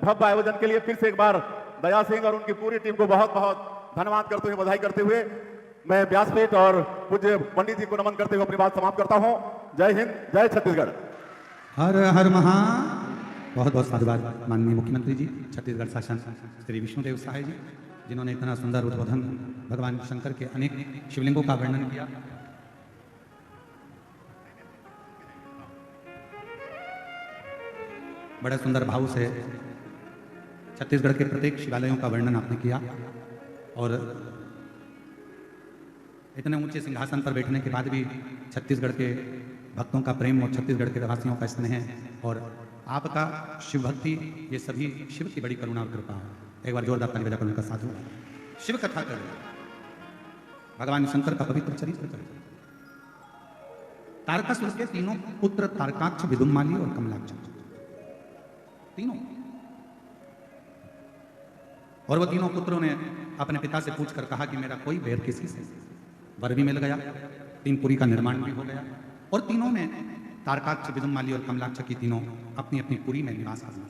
भव्य आयोजन के लिए फिर से एक बार दया सिंह और उनकी पूरी टीम को बहुत बहुत धन्यवाद करते हुए, बधाई करते हुए मैं व्यासपीठ और पूज्य पंडित जी को नमन करते हुए अपनी बात समाप्त करता हूं। जय हिंद, जय छत्तीसगढ़। हर हर महा। बहुत बहुत साधुवाद माननीय मुख्यमंत्री जी, छत्तीसगढ़ शासन श्री विष्णुदेव साय जी, जिन्होंने इतना सुंदर उद्बोधन भगवान शंकर के अनेक शिवलिंगों का वर्णन किया। बड़े सुंदर भाव से छत्तीसगढ़ के प्रत्येक शिवालयों का वर्णन आपने किया और इतने ऊंचे सिंहासन पर बैठने के बाद भी छत्तीसगढ़ के भक्तों का प्रेम और छत्तीसगढ़ के वासियों का स्नेह और आपका शिव भक्ति, ये सभी शिव की बड़ी करुणा और कृपा है। एक बार जोरदार ताली बजाकर उनका साधु शिव कथा करें, भगवान शंकर का पवित्र चरित्र करें। तारकासुर के तीनों पुत्र तारकाक्ष, विदुम्माली और कमलाक्ष, तीनों, और वो तीनों पुत्रों ने अपने पिता से पूछकर कहा कि मेरा कोई बैर किसी से, वर भी मिल गया, तीनपुरी का निर्माण भी हो गया और तीनों ने, तारकाक्ष, विदुम्माली और कमलाक्ष की तीनों अपनी अपनी पुरी में निवास करना,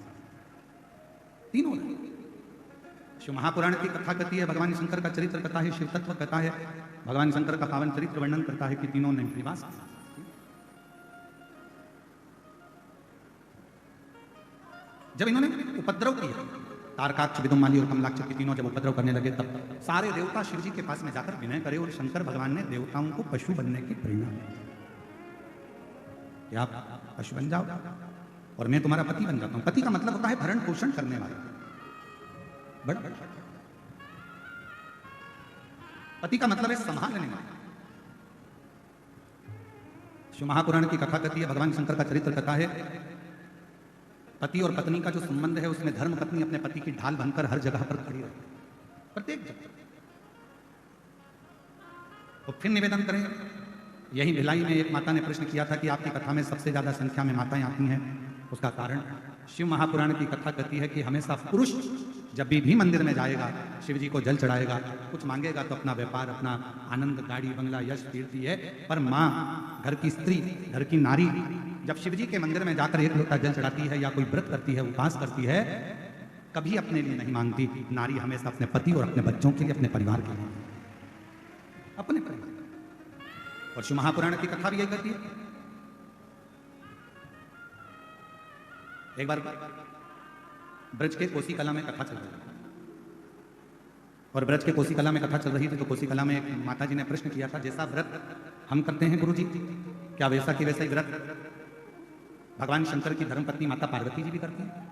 तीनों ने। शिव महापुराण की कथा कहती है, भगवान शंकर का चरित्र कथा है, शिव तत्व कथा है, भगवान शंकर का पावन चरित्र वर्णन करता है कि तीनों ने निवास किया। जब इन्होंने उपद्रव किया, तारकाक्ष, विदुम्माली और कमलाक्ष की तीनों जब उपद्रव करने लगे, तब सारे देवता शिव जी के पास में जाकर विनय करे और शंकर भगवान ने देवताओं को पशु बनने की प्रेरणा दी कि आप पशु बन जाओ और मैं तुम्हारा पति बन जाता हूं। पति का मतलब होता है भरण पोषण करने वाला, बड़ा पति का मतलब है संभालने वाला। शिव महापुराण की कथा कहती है, भगवान शंकर का चरित्र कथा है, पति और पत्नी का जो संबंध है उसमें धर्म पत्नी अपने पति की ढाल बनकर हर जगह पर खड़ी रहे, प्रत्येक जगह। तो फिर निवेदन करें, यही भिलाई में एक माता ने प्रश्न किया था कि आपकी कथा में सबसे ज्यादा संख्या में माताएं आती हैं, उसका कारण शिव महापुराण की कथा कहती है कि हमेशा पुरुष जब भी मंदिर में जाएगा, शिव जी को जल चढ़ाएगा, कुछ मांगेगा तो अपना व्यापार, अपना आनंद, गाड़ी, बंगला, यश, कीर्ति है, पर माँ, घर की स्त्री, घर की नारी जब शिव जी के मंदिर में जाकर एक लोटा जल चढ़ाती है या कोई व्रत करती है, उपवास करती है, कभी अपने लिए नहीं मांगती। नारी हमेशा अपने पति और अपने बच्चों के लिए, अपने परिवार के लिए, अपने परिवार। और शिव महापुराण की कथा भी यही कहती है। एक बार ब्रज के कोसी कला में कथा चल रही थी और ब्रज के कोसी कला में कथा चल रही थी तो कोसी कला में एक माता जी ने प्रश्न किया था, जैसा व्रत हम करते हैं गुरु जी, क्या वैसा कि वैसा ही व्रत भगवान शंकर की धर्मपत्नी माता पार्वती जी भी करती हैं?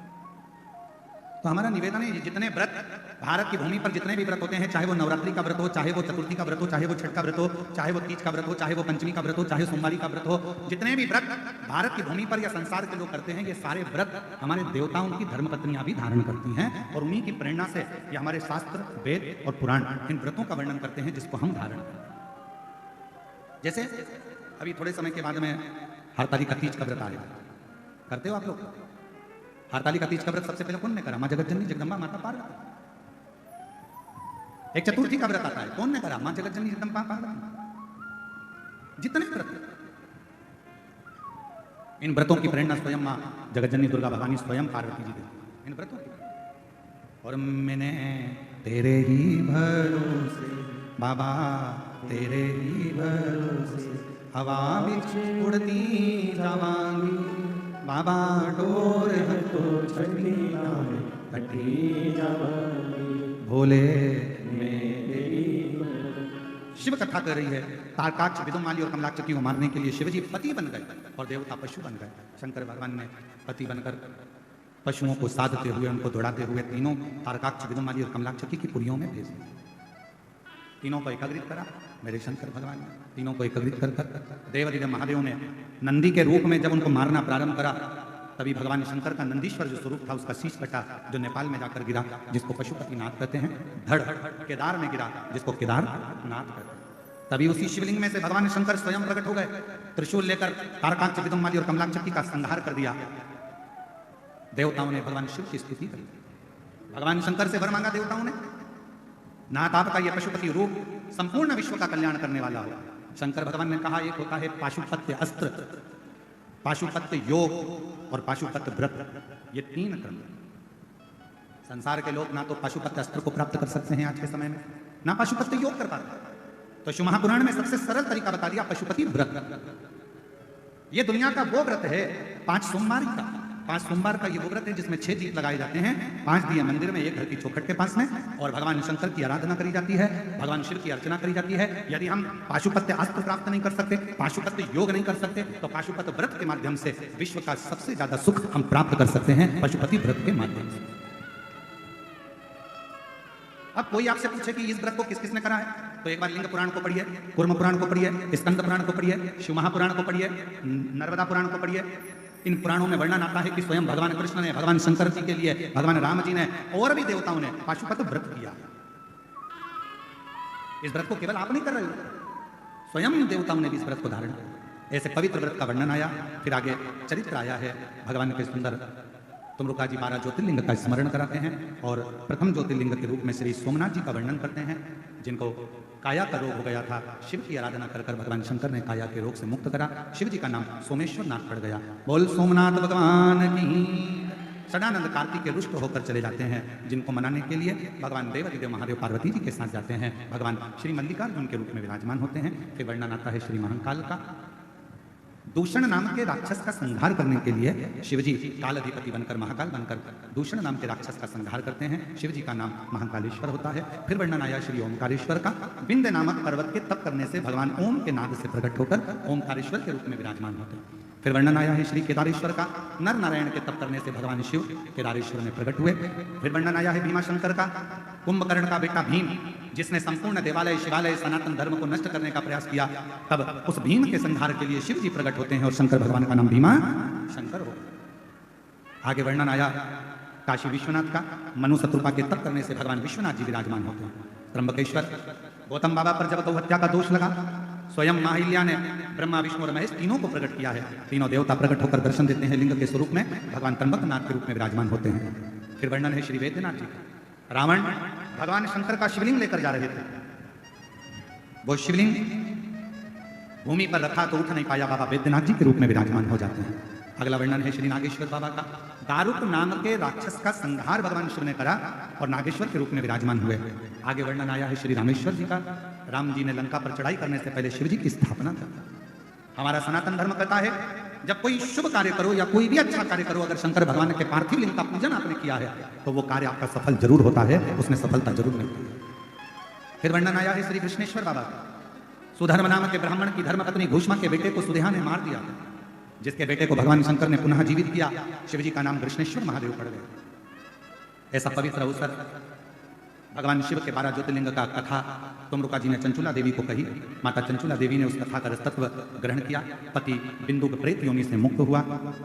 तो हमारा निवेदन है, जितने व्रत भारत की भूमि पर जितने भी व्रत होते हैं, चाहे वो नवरात्रि का व्रत हो, चाहे वो चतुर्थी का व्रत हो, चाहे वो छठ का व्रत हो, चाहे वो तीज का व्रत हो, चाहे वो पंचमी का व्रत हो, चाहे सोमवारी का व्रत हो, जितने भी व्रत भारत की भूमि पर या संसार के लोग करते हैं, ये सारे व्रत हमारे देवताओं की धर्मपत्नियां भी धारण करती हैं और उन्हीं की प्रेरणा से ये हमारे शास्त्र, वेद और पुराण इन व्रतों का वर्णन करते हैं जिसको हम धारण करते हैं। जैसे अभी थोड़े समय के बाद में हरतालिका तीज का व्रत आएगा, करते हो आप लोग? हरतालिका तीज का व्रत सबसे पहले कौन ने करा? मां जगत जननी जगदम्बा माता पार्वती। एक चतुर्थी का व्रत आता है, कौन ने करा? मां जगत जननी जगदम्बा पार्वती। जितने व्रत, इन व्रतों की प्रेरणा स्वयं मां जगत जननी दुर्गा भवानी स्वयं पार्वती जी देती इन व्रतों की। और मैंने तेरे ही भरोसे बाबा, तेरे ही भरोसे हवा बिच उड़ती जावांगी बाबा, डोर तो छठी कटी जावांगी भोले मेरी। शिव कथा कर रही है, तारकाक्ष, विदुम्माली और कमलाक्ष को मारने के लिए शिवजी पति बन गए और देवता पशु बन गए। शंकर भगवान ने पति बनकर पशुओं को साधते हुए, उनको दौड़ाते हुए तीनों तारकाक्ष, विदुम्माली और कमलाक्ष की पुरियों में भेज दिया। तीनों को एकत्रित करा मेरे शंकर भगवान ने। तीनों को एकत्रित कर देवादिदेव महादेव ने नंदी के रूप में जब उनको मारना प्रारंभ करा, तभी भगवान शंकर का नंदीश्वर जो स्वरूप था उसका शीश कटा, जो नेपाल में जाकर गिरा, जिसको पशुपतिनाथ कहते हैं। धड़ केदार में गिरा, जिसको केदारनाथ कहते हैं। तभी उसी शिवलिंग में से भगवान शंकर स्वयं प्रकट हो गए, त्रिशूल लेकर तारकाक्ष, विदुम्माली और कमलाक्षी का संहार कर दिया। देवताओं ने भगवान शिव की स्तुति करी, भगवान शंकर से वर मांगा देवताओं ने, नाथ आपका यह पशुपति रूप संपूर्ण विश्व का कल्याण करने वाला हो। शंकर भगवान ने कहा, एक होता है पाशुपत्य अस्त्र, पाशुपत्य योग और पाशुपत्य व्रत, ये 3 क्रम। संसार के लोग ना तो पाशुपत्य अस्त्र को प्राप्त कर सकते हैं आज के समय में, ना पाशुपत्य योग कर पाते। तो शिव महापुराण में सबसे सरल तरीका बता दिया, पशुपति व्रत। ये दुनिया का वो व्रत है 5 सोमवार का, 5 सोमवार का ये वो व्रत है जिसमें 6 दीप लगाए जाते हैं, 5 दिए मंदिर में, एक घर की चौखट के पास में, और भगवान शंकर की आराधना करी जाती है, भगवान शिव की अर्चना करी जाती है। यदि हम पाशुपत्य अस्त्र प्राप्त नहीं कर सकते, पाशुपत्य योग नहीं कर सकते, तो पाशुपत्य व्रत के माध्यम से विश्व का सबसे ज्यादा सुख हम प्राप्त कर सकते हैं, पशुपति व्रत के माध्यम से। अब कोई आपसे पूछे कि इस व्रत को किस किसने करा है, तो एक बार लिंग पुराण को पढ़िए, कूर्म पुराण को पढ़िए, स्कंद पुराण को पढ़िए, शिव महापुराण को पढ़िए, नर्मदा पुराण को पढ़िए। इन पुराणों में वर्णन आता है कि स्वयं भगवान कृष्ण ने, भगवान शंकर जी के लिए, भगवान राम जी ने और भी देवताओं ने पाशुपत व्रत किया। इस व्रत को केवल आप नहीं कर रहे हो, स्वयं देवताओं ने भी इस व्रत को धारण किया। ऐसे पवित्र व्रत का वर्णन आया। फिर आगे चरित्र आया है भगवान के सुंदर। तुमरुका जी 12 ज्योतिर्लिंग का स्मरण कराते हैं और प्रथम ज्योतिर्लिंग के रूप में श्री सोमनाथ जी का वर्णन करते हैं, जिनको काया का रोग हो गया था। शिव की आराधना कर कर भगवान शंकर ने काया के रोग से मुक्त करा। शिव जी का नाम सोमेश्वर नाथ पड़ गया। बोल सोमनाथ भगवान की। सदानंद कार्तिक के रुष्ट होकर चले जाते हैं, जिनको मनाने के लिए भगवान देवादिदेव महादेव पार्वती जी के साथ जाते हैं। भगवान श्री मल्लिकार्जुन के रूप में विराजमान होते हैं। फिर वर्णन आता है श्री महाकाल का। दूषण नाम के राक्षस का संहार करने के लिए शिवजी काल अधिपति बनकर, महाकाल बनकर दूषण नाम के राक्षस का संहार करते हैं। शिवजी का नाम महाकालेश्वर होता है। फिर वर्णन आया श्री ओमकारेश्वर का। बिंद नामक पर्वत के तप करने से भगवान ओम के नाद से प्रकट होकर ओमकारेश्वर के रूप में विराजमान होते हैं। फिर वर्णन आया है श्री केदारेश्वर का। नर नारायण के तप करने से भगवान शिव केदारेश्वर में प्रकट हुए। फिर वर्णन आया है भीमाशंकर का। कुंभकर्ण का बेटा भीम, जिसने संपूर्ण देवालय, शिवालय, सनातन धर्म को नष्ट करने का प्रयास किया, तब उस भीम के संहार के लिए शिव जी प्रकट होते हैं और शंकर भगवान का नाम भीमा शंकर हो। आगे वर्णन आया काशी विश्वनाथ का। मनु शत्रुपा के तप करने से भगवान विश्वनाथ जी विराजमान होते हैं। त्र्यंबकेश्वर। गौतम बाबा पर जब गौहत्या का दोष लगा, स्वयं माहिल्या ने ब्रह्मा, विष्णु और महेश तीनों को प्रकट किया है। तीनों देवता प्रकट होकर दर्शन देते हैं लिंग के स्वरूप में, भगवान त्र्यंबकनाथ के रूप में विराजमान होते हैं। फिर वर्णन है श्री वैद्यनाथ जी का। रावण भगवान शंकर का शिवलिंग लेकर जा रहे थे। वो शिवलिंग भूमि पर रखा तो उठ नहीं पाया, बाबा वैद्यनाथ जी के रूप में विराजमान हो जाते हैं। अगला वर्णन है श्री नागेश्वर बाबा का। दारुक नाम के राक्षस का संहार भगवान शिव ने करा और नागेश्वर के रूप में विराजमान हुए। आगे वर्णन आया है श्री रामेश्वर जी का। राम जी ने लंका पर चढ़ाई करने से पहले शिव जी की स्थापना की। हमारा सनातन धर्म कहता है जब कोई शुभ कार्य करो या कोई भी अच्छा कार्य करो, अगर शंकर भगवान के पार्थिव लिंग का पूजन आपने किया है तो वो कार्य आपका सफल जरूर होता है, उसमें सफलता जरूर मिलती है। फिर वर्णन आया है श्री कृष्णेश्वर बाबा का। सुधर्म नाम के ब्राह्मण की धर्मपत्नी घूष्मा के बेटे को सुदेहा ने मार दिया, जिसके बेटे को भगवान शंकर ने पुनः जीवित किया। शिव जी का नाम कृष्णेश्वर महादेव पड़ गया। ऐसा पवित्र अवसर भगवान शिव के 12 ज्योतिर्लिंग का कथा तुमरुका जी ने चंचुला देवी को कही। माता चंचुला देवी ने उस कथा का रसतत्व ग्रहण किया। पति बिंदु प्रेत योनि से मुक्त हुआ।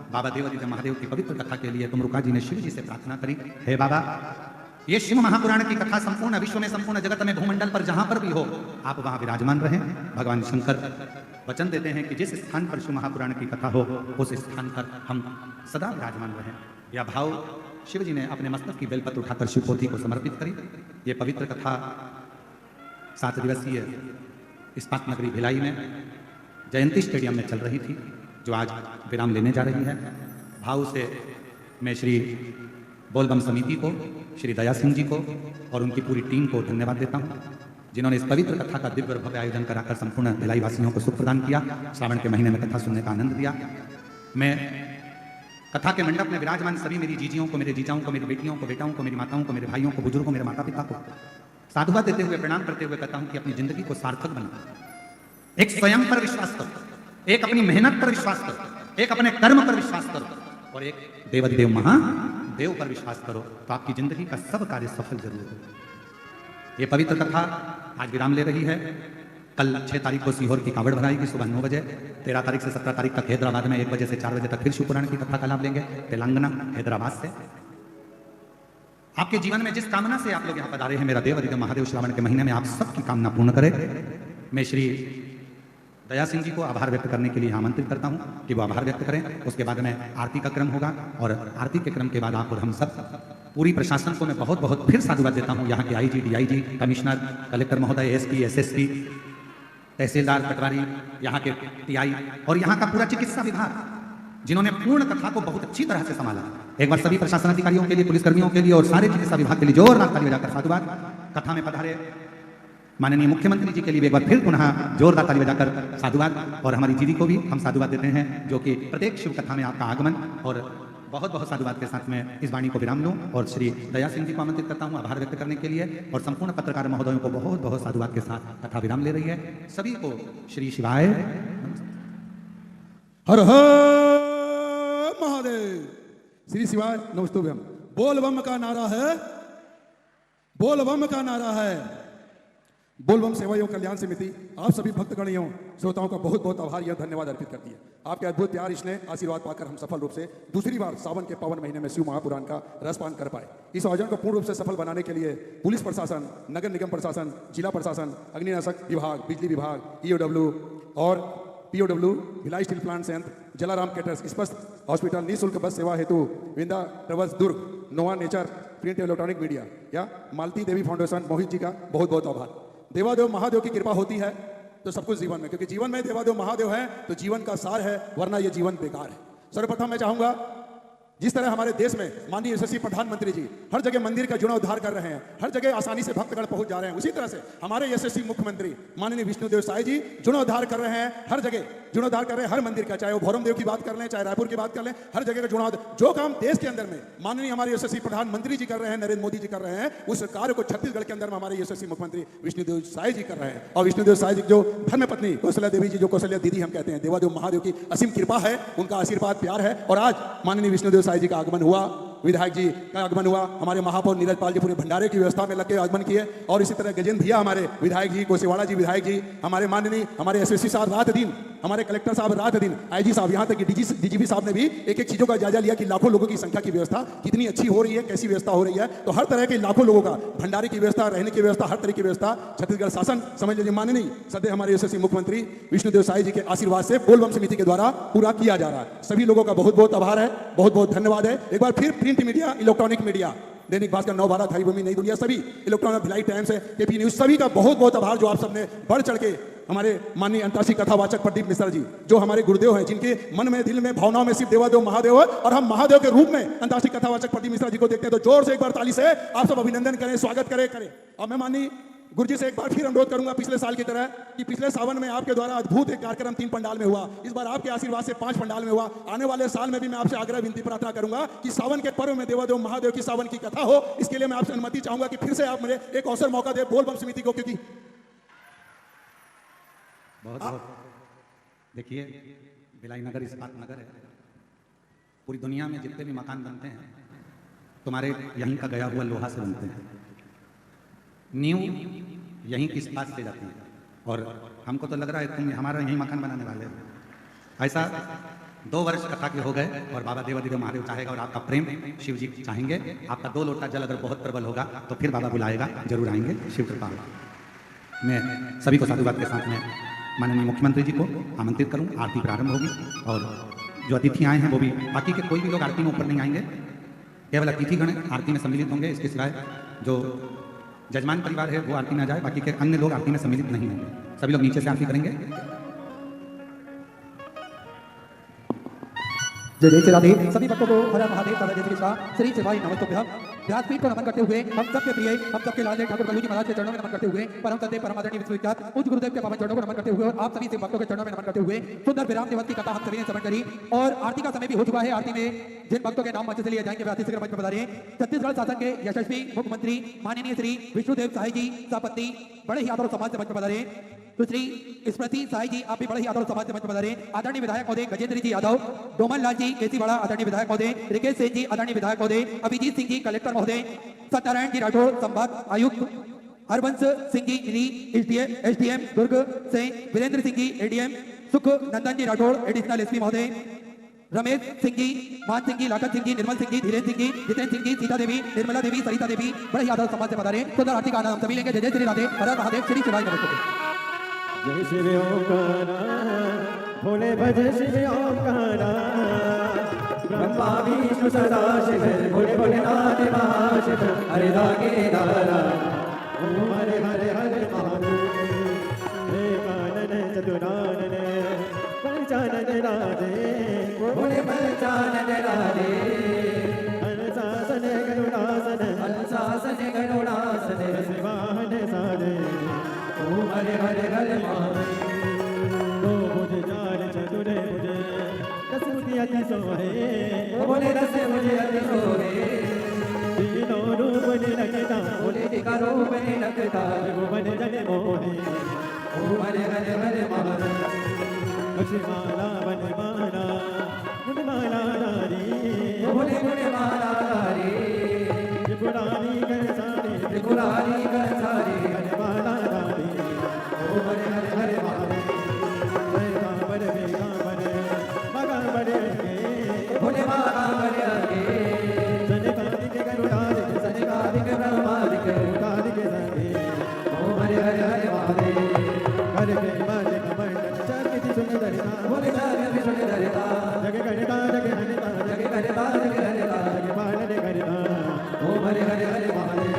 बाबा देवादिदेव महादेव की पवित्र कथा के लिए तुमरुका जी ने शिव जी से प्रार्थना करी, हे बाबा, ये शिव महापुराण की कथा संपूर्ण विश्व में, संपूर्ण जगत में, भूमंडल पर जहां पर भी हो, आप वहां विराजमान रहें। भगवान शंकर वचन देते हैं कि जिस स्थान पर शिव महापुराण की कथा हो, उस स्थान पर हम सदा विराजमान रहें। यह भाव शिव जी ने अपने मस्तक की बेलपत्र उठाकर शिवपोथी को समर्पित करी। ये पवित्र कथा 7 दिवसीय इस्पात नगरी भिलाई में जयंती स्टेडियम में चल रही थी, जो आज विराम लेने जा रही है। भाव से मैं श्री बोलबम समिति को, श्री दया सिंह जी को और उनकी पूरी टीम को धन्यवाद देता हूँ, जिन्होंने इस पवित्र कथा का दिव्य और भव्य आयोजन कराकर संपूर्ण भिलाई वासियों को सुख प्रदान किया। श्रावण के महीने में कथा सुनने का आनंद दिया। मैं कथा के मंडप में विराजमान सभी मेरी जीजियों को, मेरे जीजाओं को, मेरी बेटियों को, बेटाओं को, मेरी माताओं को, मेरे भाइयों को, बुजुर्गों, मेरे माता पिता को साधुवाद देते हुए, प्रणाम करते हुए कहता हूं कि अपनी जिंदगी को सार्थक बनाओ। एक स्वयं पर विश्वास करो, एक अपनी मेहनत पर विश्वास करो, एक अपने कर्म पर विश्वास करो और एक देवादिदेव महादेव पर विश्वास करो, तो आपकी जिंदगी का सब कार्य सफल जरूर हो। ये पवित्र कथा आज विराम ले रही है। कल 6 तारीख को सीहोर की कांवड़ भराएगी सुबह 9 बजे। 13 तारीख से 17 तारीख तक हैदराबाद में 1 बजे से 4 बजे तक फिर शिवपुराण की कथा का लाभ लेंगे तेलंगाना हैदराबाद से। आपके जीवन में जिस कामना से आप लोग यहाँ पधारे हैं, मेरा देव अधिदेव महादेव श्रावण के महीने में आप सबकी कामना पूर्ण करे। मैं श्री दया सिंह जी को आभार व्यक्त करने के लिए आमंत्रित करता हूँ कि वो आभार व्यक्त करें। उसके बाद में आरती का क्रम होगा और आरती के क्रम के बाद आप और हम सब पूरी प्रशासन को मैं बहुत बहुत फिर साधुवाद देता हूँ। यहाँ के आईजी, डीआईजी, कमिश्नर, कलेक्टर महोदय, एसपी, एसएसपी, तहसीलदार, पटवारी, यहाँ के टीआई और यहाँ का पूरा चिकित्सा विभाग, जिन्होंने पूर्ण कथा को बहुत अच्छी तरह से संभाला। एक बार सभी प्रशासन अधिकारियों के लिए, पुलिसकर्मियों के लिए और सारे चिकित्सा विभाग के लिए जोरदार ताली बजाकर साधुवाद। कथा में पधारे माननीय मुख्यमंत्री जी के लिए एक बार फिर पुनः जोरदार ताली बजाकर साधुवाद। और हमारी दीदी को भी हम साधुवाद देते हैं, जो कि प्रत्येक शिव कथा में आपका आगमन, और बहुत बहुत साधुवाद के साथ में इस वाणी को विराम लूं और श्री दया सिंह जी को आमंत्रित करता हूं आभार व्यक्त करने के लिए। और संपूर्ण पत्रकार महोदयों को बहुत बहुत साधुवाद के साथ कथा विराम ले रही है। सभी को श्री शिवाय हर हर महादेव। श्री शिवाय नमस्तुभ्यम। बोल बम का नारा है, बोल बम का नारा है। बोल बम सेवा एवं कल्याण समिति आप सभी भक्तगणियों श्रोताओं का बहुत बहुत आभार या धन्यवाद अर्पित करती है। आपके अद्भुत प्यार, स्नेह, आशीर्वाद पाकर हम सफल रूप से दूसरी बार सावन के पावन महीने में शिव महापुराण का रसपान कर पाए। इस आयोजन को पूर्ण रूप से सफल बनाने के लिए पुलिस प्रशासन, नगर निगम प्रशासन, जिला प्रशासन, अग्निनाशक विभाग, बिजली विभाग, ईओडब्ल्यू और पीओडब्ल्यू, भिलाई स्टील प्लांट संयंत्र, जलाराम कैटर्स स्पष्ट हॉस्पिटल, निःशुल्क बस सेवा हेतु Vinda travels Durg, Nova nature print electronic media या मालती देवी फाउंडेशन मोहित जी का बहुत बहुत आभार। देवादेव महादेव की कृपा होती है तो सब कुछ जीवन में, क्योंकि जीवन में देवादेव महादेव है तो जीवन का सार है, वरना ये जीवन बेकार है। सर्वप्रथम मैं चाहूंगा, जिस तरह हमारे देश में माननीय यशस्वी प्रधानमंत्री जी हर जगह मंदिर का जीर्णोद्धार कर रहे हैं, हर जगह आसानी से भक्तगण पहुंच जा रहे हैं, उसी तरह से हमारे यशस्वी मुख्यमंत्री माननीय विष्णुदेव साई जी जीर्णोद्धार कर रहे हैं, हर जगह जीर्णोद्धार कर रहे हैं हर मंदिर का, चाहे वो भौरम देव की बात कर लें, चाहे रायपुर की बात कर लें, हर जगह का जीर्णोद्धार। जो काम देश के अंदर में माननीय हमारे यशस्वी प्रधानमंत्री जी कर रहे हैं, नरेंद्र मोदी जी कर रहे हैं, उस कार्य को छत्तीसगढ़ के अंदर में हमारे यशस्वी मुख्यमंत्री विष्णुदेव साई जी कर रहे हैं। और विष्णुदेव साई जी जो धर्मपत्नी कौशल्या देवी जी, जो कौशल्या दीदी हम कहते हैं, देवादेव महादेव की असीम कृपा है, उनका आशीर्वाद प्यार है। और आज माननीय विष्णुदेव साई जी का आगमन हुआ, विधायक जी का आगमन हुआ, हमारे महापौर नीरज पाल जी पूरे भंडारे की व्यवस्था में लग के आगमन किए, और इसी तरह गजेंद्र भैया हमारे विधायक जी, कोसेवाड़ा जी विधायक जी, हमारे माननीय हमारे एसएसपी साहब रात दिन, हमारे कलेक्टर साहब रात दिन, आईजी साहब, यहाँ तक कि डीजीपी साहब ने भी एक एक चीजों का जायजा लिया कि लाखों लोगों की संख्या की व्यवस्था कितनी अच्छी हो रही है, कैसी व्यवस्था हो रही है। तो हर तरह के लाखों लोगों का भंडारे की व्यवस्था, रहने की व्यवस्था, हर तरह की व्यवस्था छत्तीसगढ़ शासन समझ लीजिए माननीय सदैव हमारे यशस्वी मुख्यमंत्री विष्णुदेव साई जी के आशीर्वाद से बोलबम समिति के द्वारा पूरा किया जा रहा है। सभी लोगों का बहुत बहुत आभार है, बहुत बहुत धन्यवाद है। एक बार फिर print media, electronic media, Dainik Bhaskar, नव भारत, हरी भूमि, नई दुनिया, सभी इलेक्ट्रॉनिक, भिलाई टाइम्स है, केपी न्यूज, सभी का बहुत बहुत आभार जो आप सबने बढ़ चढ़ के हमारे माननीय अंतर्राष्ट्रीय कथावाचक प्रदीप मिश्रा जी, जो हमारे गुरुदेव हैं, जिनके मन में, दिल में, भावनाओं में सिर्फ देवादेव महादेव है, और हम महादेव के रूप में अंतर्राष्ट्रीय कथावाचक प्रदीप मिश्रा जी को देखते हैं। तो जोर से एक बार ताली से आप सब अभिनंदन करें, स्वागत करें। और मैं माननीय गुरु जी से एक बार फिर अनुरोध करूंगा, पिछले साल की तरह, कि पिछले सावन में आपके द्वारा अद्भुत एक कार्यक्रम 3 पंडाल में हुआ, इस बार आपके आशीर्वाद से 5 पंडाल में हुआ। आने वाले साल में भी मैं आपसे आग्रह विनती प्रार्थना करूंगा कि सावन के पर्व में देवादेव महादेव की सावन की कथा हो। इसके लिए मैं आपसे अनुमति चाहूंगा कि फिर से आप मुझे एक अवसर मौका दे बोलबम समिति को, क्योंकि बहुत देखिए, भिलाई नगर इस्पात नगर है। पूरी दुनिया में जितने भी मकान बनते हैं तुम्हारे यहीं का गया हुआ लोहा से बनते हैं, नींव यहीं की इस्पात से जाती है, और हमको तो लग रहा है तुम हमारा यहीं मकान बनाने वाले हो। ऐसा 2 वर्ष कथा के हो गए, और बाबा देवादिदेव महादेव चाहेगा और आपका प्रेम शिव जी चाहेंगे, आपका 2 लोटा जल अगर बहुत प्रबल होगा तो फिर बाबा बुलाएगा, जरूर आएंगे, शिव कृपा। मैं सभी को साधुवाद के साथ में माननीय मुख्यमंत्री जी को आमंत्रित करूं। आरती प्रारंभ होगी, और जो अतिथि आए हैं वो भी, बाकी के कोई भी लोग आरती में ऊपर नहीं आएंगे, केवल अतिथिगण आरती में सम्मिलित होंगे। इसके सिवाय जो जजमान परिवार है वो आरती में आ जाए, बाकी के अन्य लोग आरती में सम्मिलित नहीं होंगे। सभी लोग नीचे से आरती करेंगे। जय जय श्री राधे। सभी भक्तों को हर हर महादेव का जय श्री शिवाय नमस्तुभ्यं। व्यासपीठ को नमन करते हुए हम सबके प्रिय, हम सबके लाल ठाकुर कल्लू जी महाराज के चरणों में नमन करते हुए, परम सत्य परम आदरणीय विश्वविख्यात पूज्य गुरुदेव के पावन चरणों को नमन करते हुए, और आप सभी से भक्तों के चरणों में नमन करते हुए सुंदर विराम देवत की कथा हम सभी ने श्रवण करी, और आरती का समय भी हो चुका है। आरती में जिन भक्तों के नाम मंच से लिए जाएंगे वे आरती से मंच पर पधारे। छत्तीसगढ़ शासन के यशस्वी मुख्यमंत्री माननीय श्री विष्णुदेव साई जी सपत्नी बड़े ही आदर समाज से मंच पर पधारे। सुश्री स्मृति साई जी, आप भी बड़े ही आदर समाज से मंच पर पधारे। आदरणीय विधायक महोदय गजेंद्र जी यादव, डोमन लाल जी केसीवाड़ा आदरणीय विधायक महोदय, रिकेश सेन जी आदरणीय विधायक महोदय, अभिजीत सिंह जी कलेक्टर महोदय, सत्यनारायण जी राठौर संभाग आयुक्त हरबंस सिंह जी री एसडीएम दुर्ग से, वीरेंद्र सिंह जी एडीएम, सुख नंदन जी राठौड़ एडिशनल एसपी महोदय, रमेश सिंह जी, मान सिंह जी, लाखन सिंह जी, निर्मल सिंह जी, धीरेन्द्र सिंह जी, जितेंद्र सिंह जी, सीता देवी, निर्मला देवी, सरिता देवी बड़े ही आदर सम्मान से पधारे। सुंदर आरती का आनंद हम सभी लेंगे। जय जय श्री राधे, हर हर महादेव, श्री शिवाय नमस्ते। जय शिव ओंकारा भोले भज शिव ओंकारा, ब्रह्मा विष्णु सदा शिव, भोले भोलेनाथ महाशिव, हरे रागे दारा, ओम हरे हरे हरे महादेव, हे कानन चतुरानन पंचानन राधे, भोले पंचानन राधे, हंसासन गरुड़ासन, हंसासन गरुड़ासन, शिवाहन साधे, ओम हरे हरे हरे महादेव, दो भुज चार चतुर भुज, दस बुद्धि अति सोहे, बोले दस बुद्धि अति सोहे, तीनों रूप निरखता, बोले टिका रूप निरखता, भुवन जन मोहे, ओम हरे हरे हरे महादेव, लक्ष्मीमाला वनमाला, गुणमाला नारी, बोले गुणमाला नारी, त्रिपुरारी गणसारी, त्रिपुरारी गणसारी, वनमाला नारी, ओम हरे हरे हरे महादेव, जय कांवर वे कांवर, मगांवर गे, भोले मगांवर गे, सनकादिक गरुड़ादिक, सनकादिक ब्रह्मादिक, कादिक संगे, ओम हरे हरे हरे महादेव, हरे प्रेमादिक मंडल चरित सुंदरिता, भोले चरित सुंदरिता, जग गणिता जग हनिता, जग गणिता जग हनिता, जग पालन करिता, ओम हरे हरे हरे महादेव,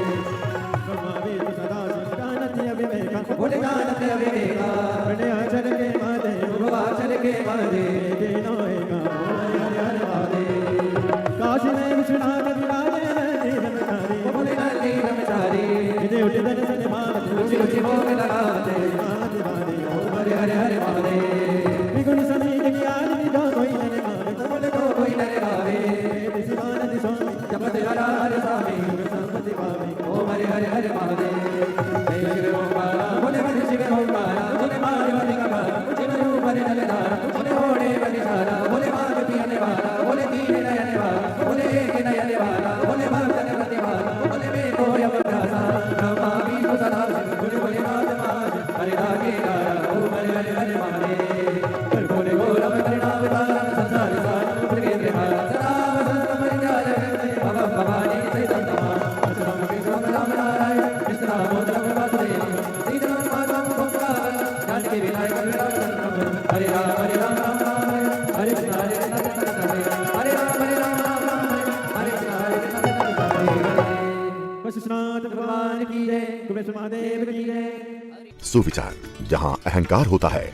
ब्रह्मावीर सदा संगानति अविवेका, भोले गानति अविवेका, प्रणयाचर के महादेव, भुवाचर के महादेव, तीनों एका, ओम हरे हरे हरे महादेव, काशी में विश्वनाथ विराजे नीलमचारी, भोले नीलमचारी, विदे उठ दर्शन मानत, रुचि रुचि भोग लगावते, मानत वाणी, ओम हरे हरे हरे महादेव, विगुण समीत ज्ञान विदो कोई नरे भावे, बोले तो कोई नरे भावे, दिशिवानंद स्वामी, जपत हरा हरे स्वामी, संपत्ति पावे, ओम हरे हरे हरे महादेव, जय शिव ओंकारा, भोले भज शिव ओंकारा, भोले मारे वाले का शिव रूप हरे नलधारा, भोले होड़े बलिहारा, भोले मार पियने वाला, भोले तीन नयन वाला, भोले एक नयन वाला, भोले भक्तन प्रतिवाला, भोले में तो यमराजा, ब्रह्मा विष्णु सदा शिव, भोले भोलेनाथ महादेव, हरे रागे दारा, ओम हरे हरे हरे महादेव, भोले गौरव करुणावतारम संसार सारम प्रगेन्द्र हारा, सदा वसंत परिचारक भवम भवानी चैतन्यमा, असुरम कृष्णम राम नारायण, कृष्ण दामोदरम वासुदेवम, सीतम माधवम गोपकावरम, जानकी विनायक विराजम, हरे राम राम राम, हरे कृष्ण हरे कृष्ण हरे राम राम राम, हरे कृष्ण हरे कृष्ण हरे, वशिष्ठनाथ भगवान की जय, कुबेर महादेव की जय। सुविचार, जहां अहंकार होता है